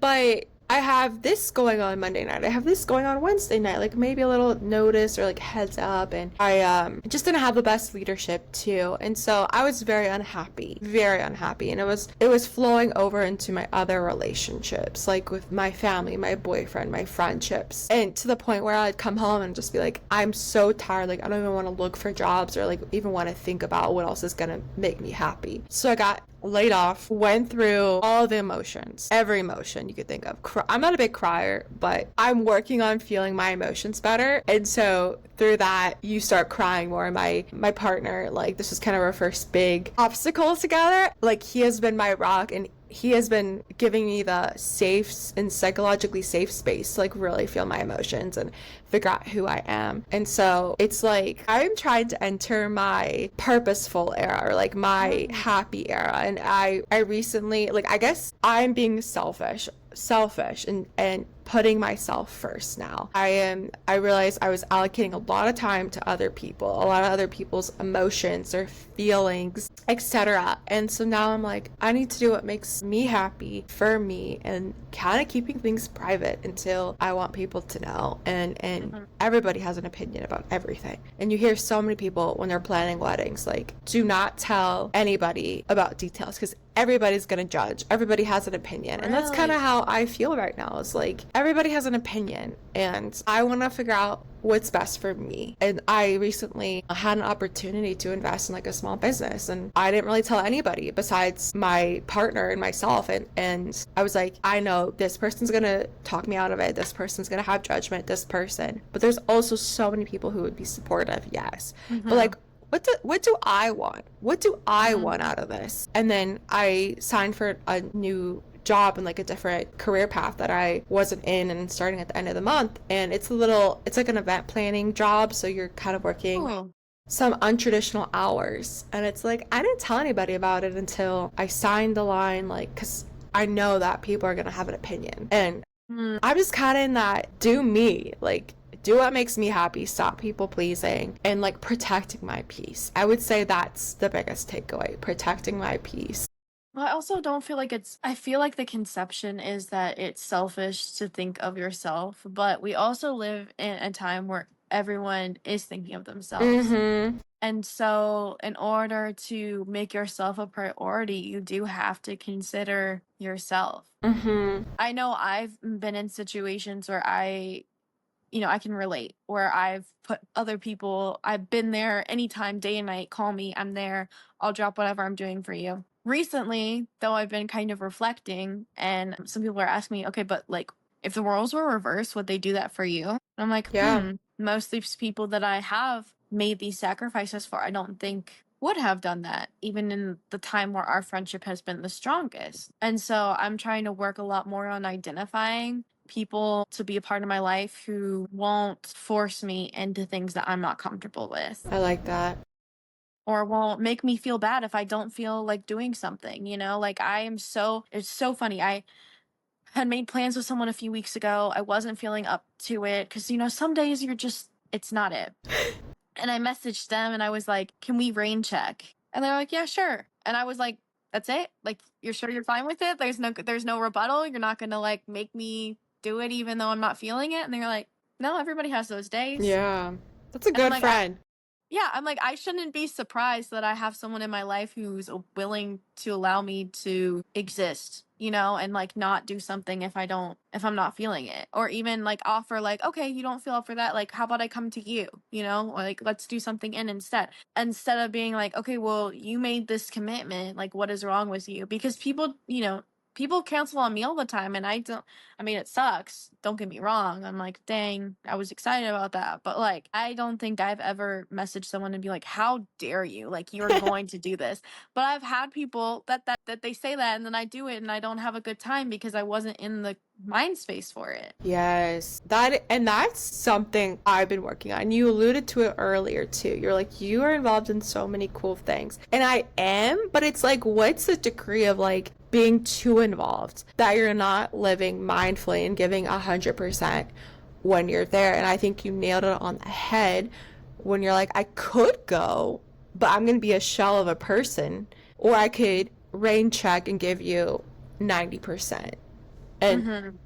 but I have this going on Monday night. I have this going on Wednesday night. Like maybe a little notice or like heads up. And I just didn't have the best leadership too. And so I was very unhappy, very unhappy. And it was flowing over into my other relationships, like with my family, my boyfriend, my friendships. And to the point where I'd come home and just be like, I'm so tired. Like I don't even want to look for jobs or like even want to think about what else is gonna make me happy. So I got laid off, went through all the emotions, every emotion you could think of. I'm not a big crier, but I'm working on feeling my emotions better. And so through that, you start crying more. My partner, like this was kind of our first big obstacle together. Like he has been my rock and he has been giving me the safe and psychologically safe space to like really feel my emotions and figure out who I am. And so it's like I'm trying to enter my purposeful era or like my Mm. happy era. And I recently, like I guess I'm being selfish and putting myself first now. I realized I was allocating a lot of time to other people, a lot of other people's emotions or feelings, etc. And so now I'm like, I need to do what makes me happy for me and kind of keeping things private until I want people to know. And Mhm. everybody has an opinion about everything. And you hear so many people when they're planning weddings, like, do not tell anybody about details because everybody's gonna judge. Everybody has an opinion. And that's kind of Really? how I feel right now. It's like everybody has an opinion and I want to figure out what's best for me. And I recently had an opportunity to invest in like a small business and I didn't really tell anybody besides my partner and myself. And I was like, I know this person's gonna talk me out of it. This person's gonna have judgment, this person. But there's also so many people who would be supportive, yes. But like Mhm. what do I want? What do I Mhm. want out of this? And then I signed for a new job and like a different career path that I wasn't in and starting at the end of the month. And it's like an event planning job. So you're kind of working Cool. some untraditional hours. And it's like, I didn't tell anybody about it until I signed the line, like, because I know that people are going to have an opinion. And Mm. I'm just kind of in that do me, like, do what makes me happy, stop people pleasing, and like protecting my peace. I would say that's the biggest takeaway, protecting my peace. Well, I also don't feel like I feel like the conception is that it's selfish to think of yourself, but we also live in a time where everyone is thinking of themselves. Mm-hmm. And so, in order to make yourself a priority, you do have to consider yourself. Mm-hmm. I know I've been in situations where I can relate, where I've put other people, I've been there anytime, day and night, call me, I'm there, I'll drop whatever I'm doing for you. Recently, though, I've been kind of reflecting, and some people are asking me, okay, but like, if the roles were reversed, would they do that for you? And I'm like, Yeah. most of these people that I have made these sacrifices for, I don't think would have done that, even in the time where our friendship has been the strongest. And so I'm trying to work a lot more on identifying people to be a part of my life who won't force me into things that I'm not comfortable with I like that. or won't make me feel bad if I don't feel like doing something, Like it's so funny. I had made plans with someone a few weeks ago. I wasn't feeling up to it because, some days it's not it. And I messaged them and I was like, can we rain check? And they're like, yeah, sure. And I was like, that's it? Like, you're sure you're fine with it? There's no rebuttal. You're not gonna like make me do it even though I'm not feeling it. And they're like, no, everybody has those days. Yeah. That's a And I'm good like, friend. Yeah, I'm like, I shouldn't be surprised that I have someone in my life who's willing to allow me to exist, you know, and like not do something if I'm not feeling it. Or even like offer, like, okay, you don't feel up for that. Like, how about I come to you, you know, or like, let's do something in instead. Instead of being like, okay, well, you made this commitment. Like, what is wrong with you? Because people, you know, people cancel on me all the time and I mean, it sucks. Don't get me wrong. I'm like, dang, I was excited about that. But like, I don't think I've ever messaged someone and be like, how dare you? Like, you're going to do this. But I've had people that they say that and then I do it and I don't have a good time because I wasn't in the mind space for it. Yes, that's something I've been working on. You alluded to it earlier too. You're like, you are involved in so many cool things. And I am, but it's like, what's the degree of like being too involved that you're not living mindfully and giving 100% when you're there? And I think you nailed it on the head when you're like, I could go, but I'm going to be a shell of a person, or I could rain check and give you 90%. And Mm-hmm.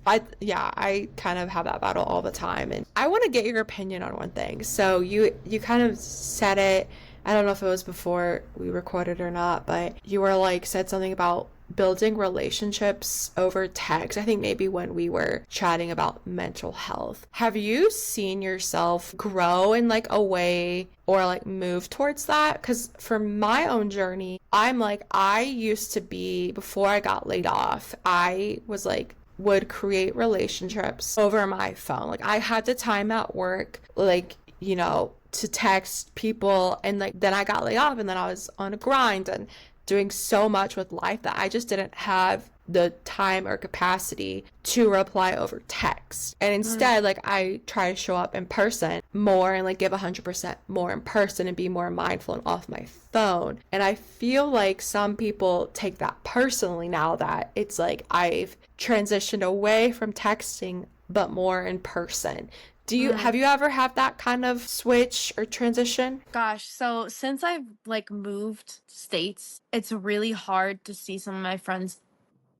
I kind of have that battle all the time, and I want to get your opinion on one thing. So you kind of said it. I don't know if it was before we recorded or not, but you were like said something about building relationships over text. I think maybe when we were chatting about mental health. Have you seen yourself grow in like a way or like move towards that? Because for my own journey, I'm like, I used to be, before I got laid off, I was like, would create relationships over my phone. Like I had the time at work, like, you know, to text people, and like then I got laid off and then I was on a grind and doing so much with life that I just didn't have the time or capacity to reply over text. And instead, like I try to show up in person more and like give 100% more in person and be more mindful and off my phone. And I feel like some people take that personally now that it's like I've transitioned away from texting but more in person. Do you Mm. have you ever had that kind of switch or transition? Gosh, so since I've like moved states, it's really hard to see some of my friends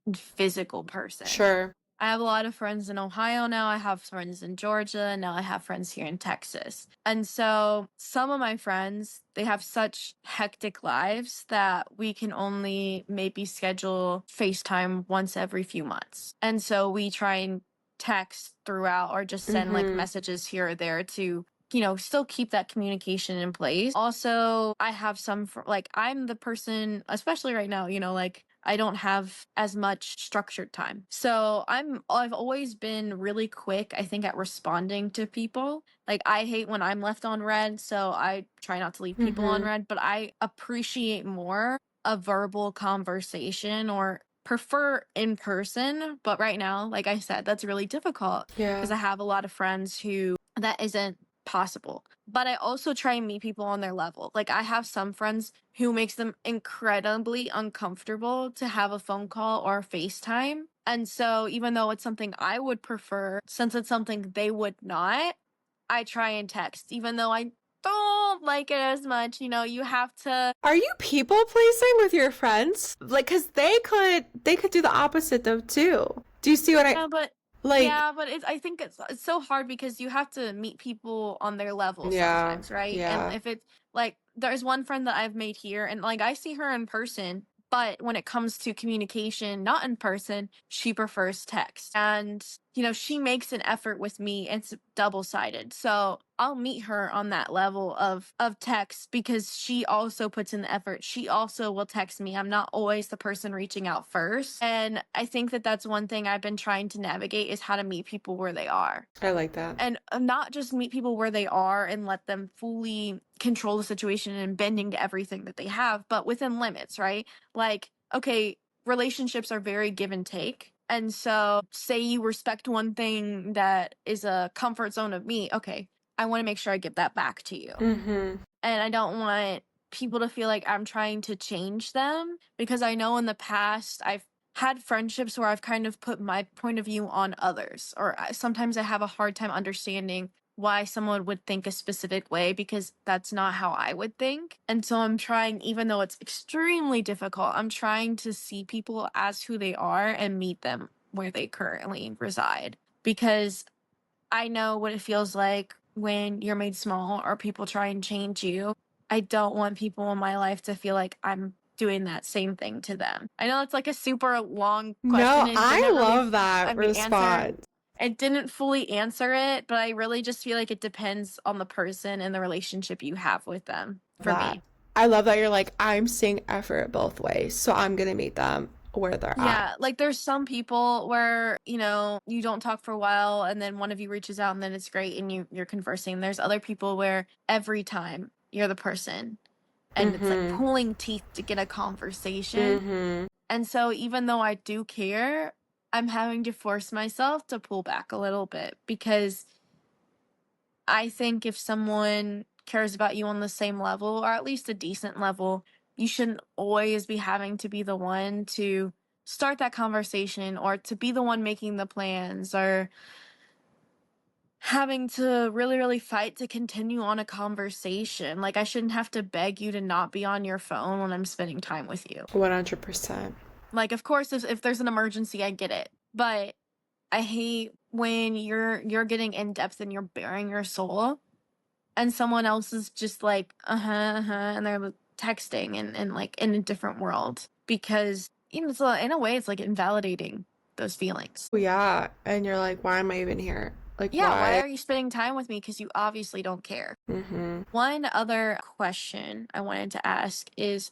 in physical person. Sure. I have a lot of friends in Ohio now. I have friends in Georgia, and now I have friends here in Texas. And so some of my friends, they have such hectic lives that we can only maybe schedule FaceTime once every few months. And so we try and text throughout or just send like Mm-hmm. messages here or there to, you know, still keep that communication in place. Also, I have some like I'm the person, especially right now, you know, like I don't have as much structured time. So I've always been really quick, I think, at responding to people. Like I hate when I'm left on red, so I try not to leave people on Mm-hmm. red, but I appreciate more a verbal conversation or prefer in person. But right now, like I said, that's really difficult Yeah. because I have a lot of friends who that isn't possible. But I also try and meet people on their level. Like I have some friends who makes them incredibly uncomfortable to have a phone call or a FaceTime. And so even though it's something I would prefer, since it's something they would not, I try and text, even though I don't like it as much. You know, you have to. Are you people pleasing with your friends? Like, cause they could do the opposite though too. Do you see what I But like? yeah, but I think it's so hard because you have to meet people on their level Yeah, sometimes, right? And yeah. if it's like there's one friend that I've made here and like I see her in person, but when it comes to communication, not in person, she prefers text. And you know, she makes an effort with me. It's double-sided. So I'll meet her on that level of text because she also puts in the effort. She also will text me. I'm not always the person reaching out first. And I think that that's one thing I've been trying to navigate is how to meet people where they are. I like that. And not just meet people where they are and let them fully control the situation and bending to everything that they have, but within limits, right? Like, okay, relationships are very give and take. And so, say you respect one thing that is a comfort zone of me, okay, I want to make sure I give that back to you. Mm-hmm. And I don't want people to feel like I'm trying to change them because I know in the past I've had friendships where I've kind of put my point of view on others, or sometimes I have a hard time understanding why someone would think a specific way because that's not how I would think. And so I'm trying, even though it's extremely difficult, I'm trying to see people as who they are and meet them where they currently reside because I know what it feels like when you're made small or people try and change you, I don't want people in my life to feel like I'm doing that same thing to them. I know it's like a super long question No, and I didn't really, love that I mean, answer. response. It didn't fully answer it, but I really just feel like it depends on the person and the relationship you have with them for That me. I love that you're like, I'm seeing effort both ways, so I'm gonna meet them where they're at. Yeah, like there's some people where, you don't talk for a while and then one of you reaches out and then it's great and you're conversing. There's other people where every time you're the person and it's like Mm-hmm. pulling teeth to get a conversation. Mm-hmm. And so even though I do care, I'm having to force myself to pull back a little bit because I think if someone cares about you on the same level or at least a decent level, you shouldn't always be having to be the one to start that conversation or to be the one making the plans or having to really, really fight to continue on a conversation. Like, I shouldn't have to beg you to not be on your phone when I'm spending time with you. 100%. Like, of course, if there's an emergency, I get it. But I hate when you're getting in depth and you're bearing your soul and someone else is just like, and they're like, texting and like in a different world because it's in a way it's like invalidating those feelings. Well, yeah, and you're like, why am I even here? Like, Yeah, why why? are you spending time with me? Because you obviously don't care. Mm-hmm. One other question I wanted to ask is,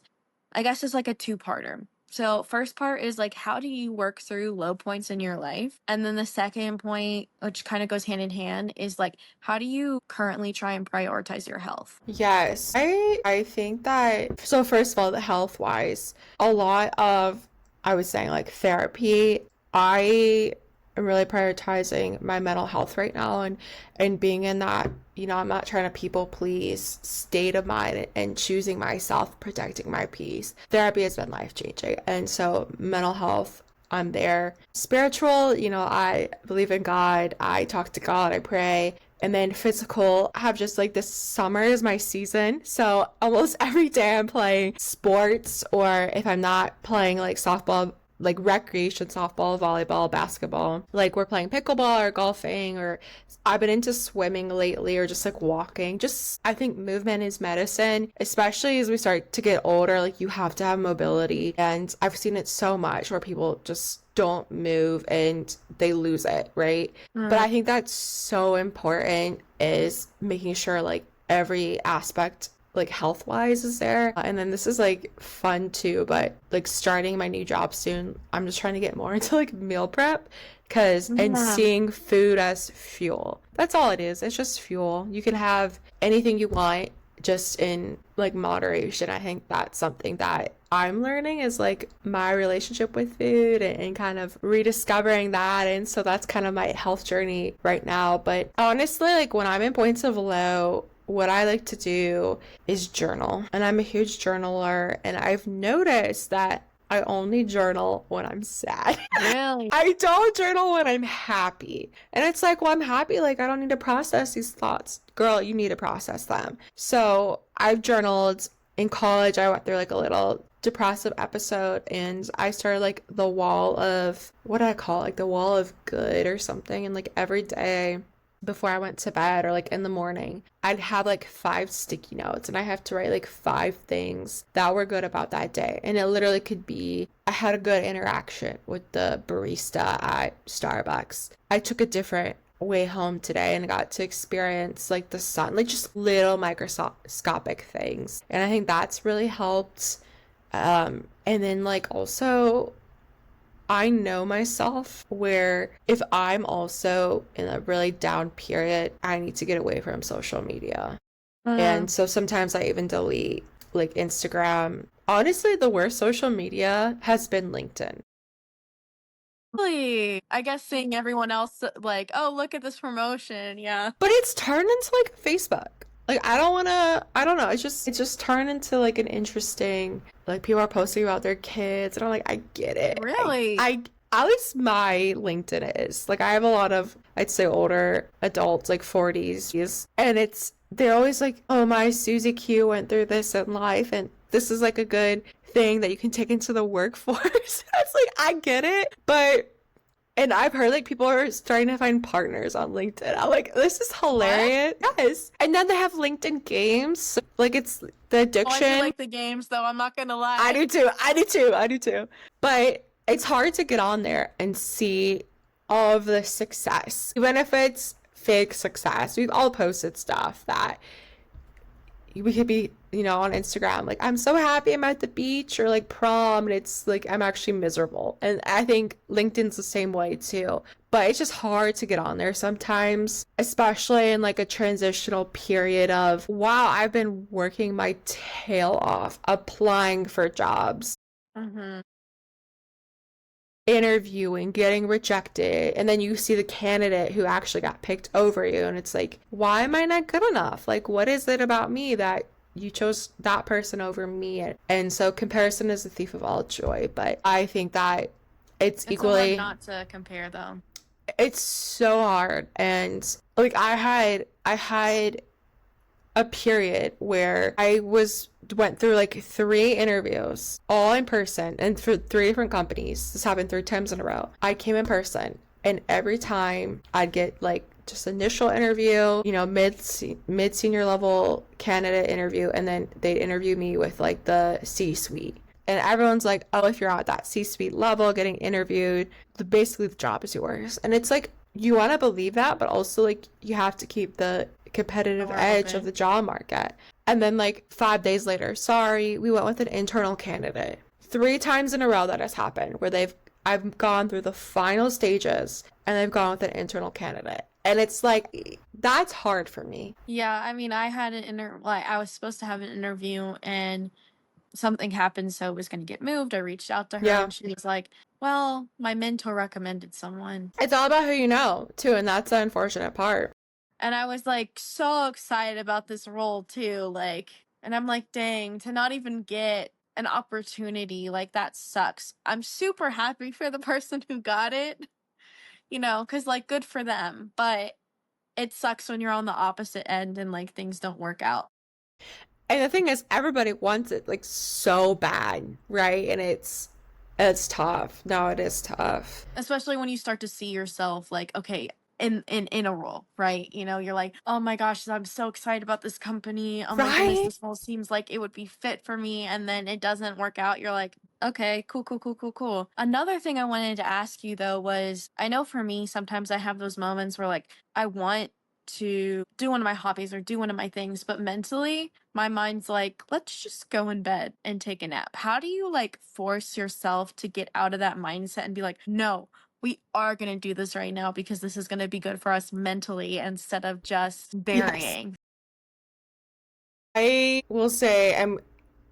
I guess it's like a two-parter. So first part is like, how do you work through low points in your life? And then the second point, which kind of goes hand in hand, is like, how do you currently try and prioritize your health? Yes. I think that so first of all, the health wise, a lot of I was saying like therapy, I am really prioritizing my mental health right now and being in that, I'm not trying to people please state of mind and choosing myself, protecting my peace. Therapy has been life changing. And so mental health, I'm there. Spiritual, I believe in God. I talk to God, I pray. And then physical, I have just like this summer is my season. So almost every day I'm playing sports, or if I'm not playing like softball, like recreation softball, volleyball, basketball, like we're playing pickleball or golfing, or I've been into swimming lately or just like walking. Just, I think movement is medicine, especially as we start to get older. Like you have to have mobility. And I've seen it so much where people just don't move and they lose it, right? But Mm. I think that's so important is making sure like every aspect like health wise is there. And then this is like fun too, but like starting my new job soon, I'm just trying to get more into like meal prep because and Yeah. seeing food as fuel. That's all it is. It's just fuel. You can have anything you want just in like moderation. I think that's something that I'm learning is like my relationship with food and kind of rediscovering that. And so that's kind of my health journey right now. But honestly, like when I'm in points of low, what I like to do is journal. And I'm a huge journaler. And I've noticed that I only journal when I'm sad. Really? I don't journal when I'm happy. And it's like, well, I'm happy. Like, I don't need to process these thoughts. Girl, you need to process them. So I've journaled in college. I went through like a little depressive episode and I started like the wall of, what do I call it? Like the wall of good or something. And like every day before I went to bed or like in the morning, I'd have like 5 sticky notes and I have to write like 5 things that were good about that day. And it literally could be I had a good interaction with the barista at Starbucks. I took a different way home today and got to experience like the sun, like just little microscopic things. And I think that's really helped. And then like also I know myself where if I'm also in a really down period, I need to get away from social media. Mm. And so sometimes I even delete like Instagram. Honestly, the worst social media has been LinkedIn. Really? I guess seeing everyone else like, oh, look at this promotion. Yeah. But it's turned into like Facebook. Like I don't wanna I don't know, it's just turned into like an interesting like people are posting about their kids and I'm like, I get it. Really? I at least my LinkedIn is. Like I have a lot of I'd say older adults, like 40s, and they're always like, oh my Susie Q went through this in life and this is like a good thing that you can take into the workforce. It's like I get it, but And I've heard like people are starting to find partners on LinkedIn. I'm like, this is What? hilarious. Yes. And then they have LinkedIn games. Like it's the Oh, I do addiction. like the games though, I'm not gonna I lie. do too. I do too. I do too. But it's hard to get on there and see all of the success. Even if it's fake success. We've all posted stuff that we could be, on Instagram, like, I'm so happy I'm at the beach or like prom, and it's like I'm actually miserable. And I think LinkedIn's the same way too. But it's just hard to get on there sometimes, especially in like a transitional period of, wow, I've been working my tail off applying for jobs, Hmm. interviewing, getting rejected, and then you see the candidate who actually got picked over you, and it's like, why am I not good enough? Like, what is it about me that you chose that person over me? And so comparison is the thief of all joy, but I think that it's It's so hard equally, not to compare though. it's so hard. And like I had a period where I was went through like three interviews, all in person, and for three different companies. This happened three times in a row. I came in person, and every time I'd get like just initial interview, mid senior level candidate interview, and then they'd interview me with like the C-suite. And everyone's like, oh, if you're at that C-suite level getting interviewed, basically the job is yours. And it's like, you want to believe that, but also like you have to keep the competitive Door edge of open. the job market. And then like 5 days later, sorry, we went with an internal candidate. Three times in a row that has happened where I've gone through the final stages and they've gone with an internal candidate. And it's like, that's hard for me. Yeah, I mean, I had like I was supposed to have an interview and something happened, so it was going to get moved. I reached out to her Yeah. and she was like, well, my mentor recommended someone. It's all about who you know, too. And that's the unfortunate part. And I was like so excited about this role too. Like, and I'm like, dang, to not even get an opportunity, like that sucks. I'm super happy for the person who got it, because like good for them. But it sucks when you're on the opposite end and like things don't work out. And the thing is, everybody wants it like so bad, right? And it's tough. No, it is tough. Especially when you start to see yourself like, okay, in a role, right? You're like, oh my gosh, I'm so excited about this company, oh my goodness, Right? this role seems like it would be fit for me, and then it doesn't work out. You're like, okay, cool, cool, cool, cool, cool. Another thing I wanted to ask you though was, I know for me sometimes I have those moments where like I want to do one of my hobbies or do one of my things, but mentally my mind's like, let's just go in bed and take a nap. How do you like force yourself to get out of that mindset and be like, no, we are going to do this right now because this is going to be good for us mentally instead of just Yes. burying? I will say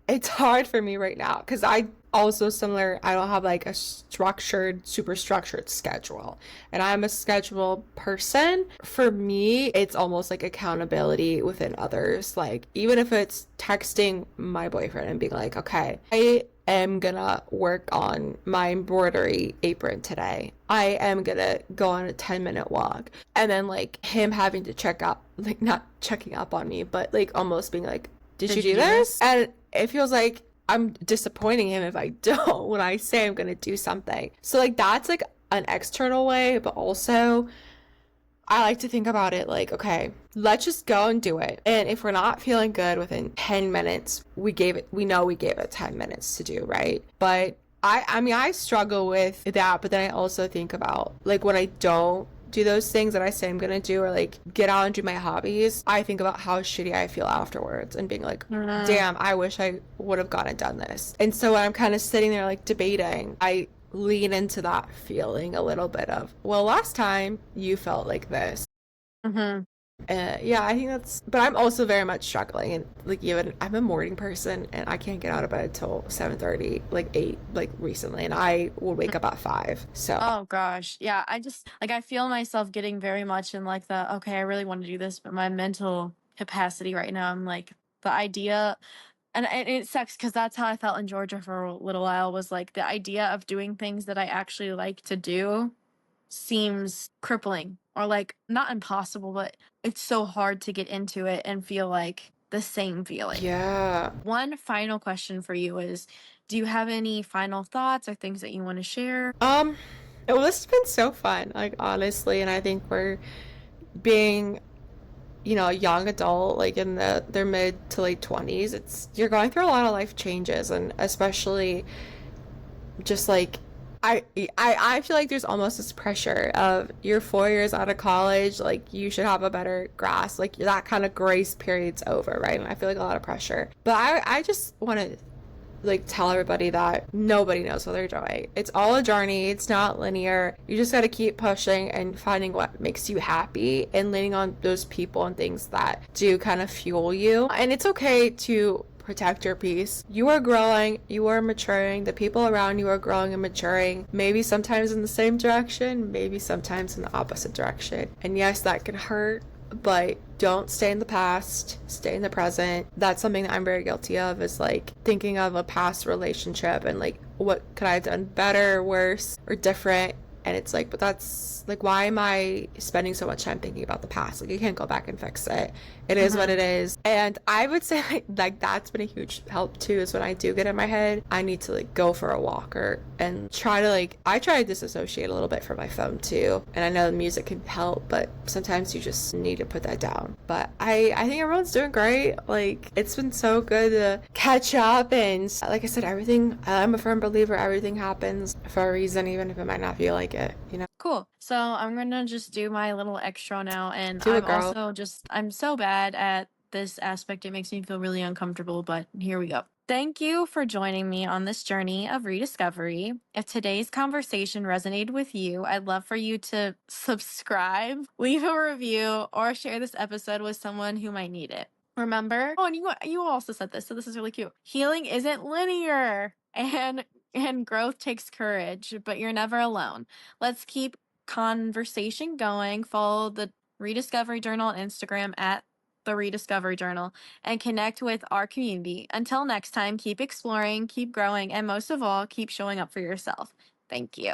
it's hard for me right now because I also similar, I don't have like a super structured schedule. And I'm a schedule person. For me, it's almost like accountability within others. Like even if it's texting my boyfriend and being like, okay, I am gonna work on my embroidery apron today. I am gonna go on a 10-minute walk. And then like him having to check up, like not checking up on me, but like almost being like, did you Did you do do this? this? And it feels like I'm disappointing him if I don't when I say I'm gonna do something. So like that's like an external way, but also I like to think about it like, okay, let's just go and do it. And if we're not feeling good within 10 minutes, we know we gave it 10 minutes to do, right? But I mean, I struggle with that, but then I also think about like when I don't do those things that I say I'm gonna do or like get out and do my hobbies, I think about how shitty I feel afterwards and being like, Mm. damn, I wish I would have gone and done this. And so when I'm kind of sitting there like debating, I lean into that feeling a little bit of, well, last time you felt like this. Hmm. Yeah, I think that's, but I'm also very much struggling. And like, even I'm a morning person and I can't get out of bed till 7:30, like 8, like recently. And I will wake up at 5. So, Oh gosh. Yeah, I just like I feel myself getting very much in like the okay, I really want to do this, but my mental capacity right now, I'm like the idea, and it sucks because that's how I felt in Georgia for a little while, was like the idea of doing things that I actually like to do seems crippling, or like not impossible, but it's so hard to get into it and feel like the same feeling. yeah. One final question for you is, do you have any final thoughts or things that you want to share? Um, Well, this has been so fun, like honestly, and I think we're being, a young adult, like in their mid to late 20s, you're going through a lot of life changes, and especially just like I feel like there's almost this pressure of you're 4 years out of college, like you should have a better grasp, like that kind of grace period's over, right? And I feel like a lot of pressure. But I just want to like tell everybody that nobody knows what they're doing. It's all a journey. It's not linear. You just got to keep pushing and finding what makes you happy and leaning on those people and things that do kind of fuel you. And it's okay to protect your peace. You are growing, you are maturing, the people around you are growing and maturing, maybe sometimes in the same direction, maybe sometimes in the opposite direction. And yes, that can hurt, but don't stay in the past, stay in the present. That's something that I'm very guilty of, is like thinking of a past relationship and like what could I have done better, worse, or different. And it's like, but that's like, why am I spending so much time thinking about the past? Like, you can't go back and fix it. It is what Mm-hmm. it is. And I would say like that's been a huge help too, is when I do get in my head, I need to like go for a walk and try to like, I try to disassociate a little bit from my phone too. And I know the music can help, but sometimes you just need to put that down. But I think everyone's doing great. Like, it's been so good to catch up. And like I said, I'm a firm believer, everything happens for a reason, even if it might not feel like it. Cool. So I'm gonna just do my little extra now, and Do it, girl. I'm so bad at this aspect. It makes me feel really uncomfortable, but here we go. Thank you for joining me on this journey of rediscovery. If today's conversation resonated with you, I'd love for you to subscribe, leave a review, or share this episode with someone who might need it. Remember, oh, and you also said this, so this is really cute. Healing isn't linear, and growth takes courage, but you're never alone. Let's keep conversation going. Follow the Rediscovery Journal on Instagram at the Rediscovery Journal and connect with our community. Until next time, keep exploring, keep growing, and most of all, keep showing up for yourself. Thank you.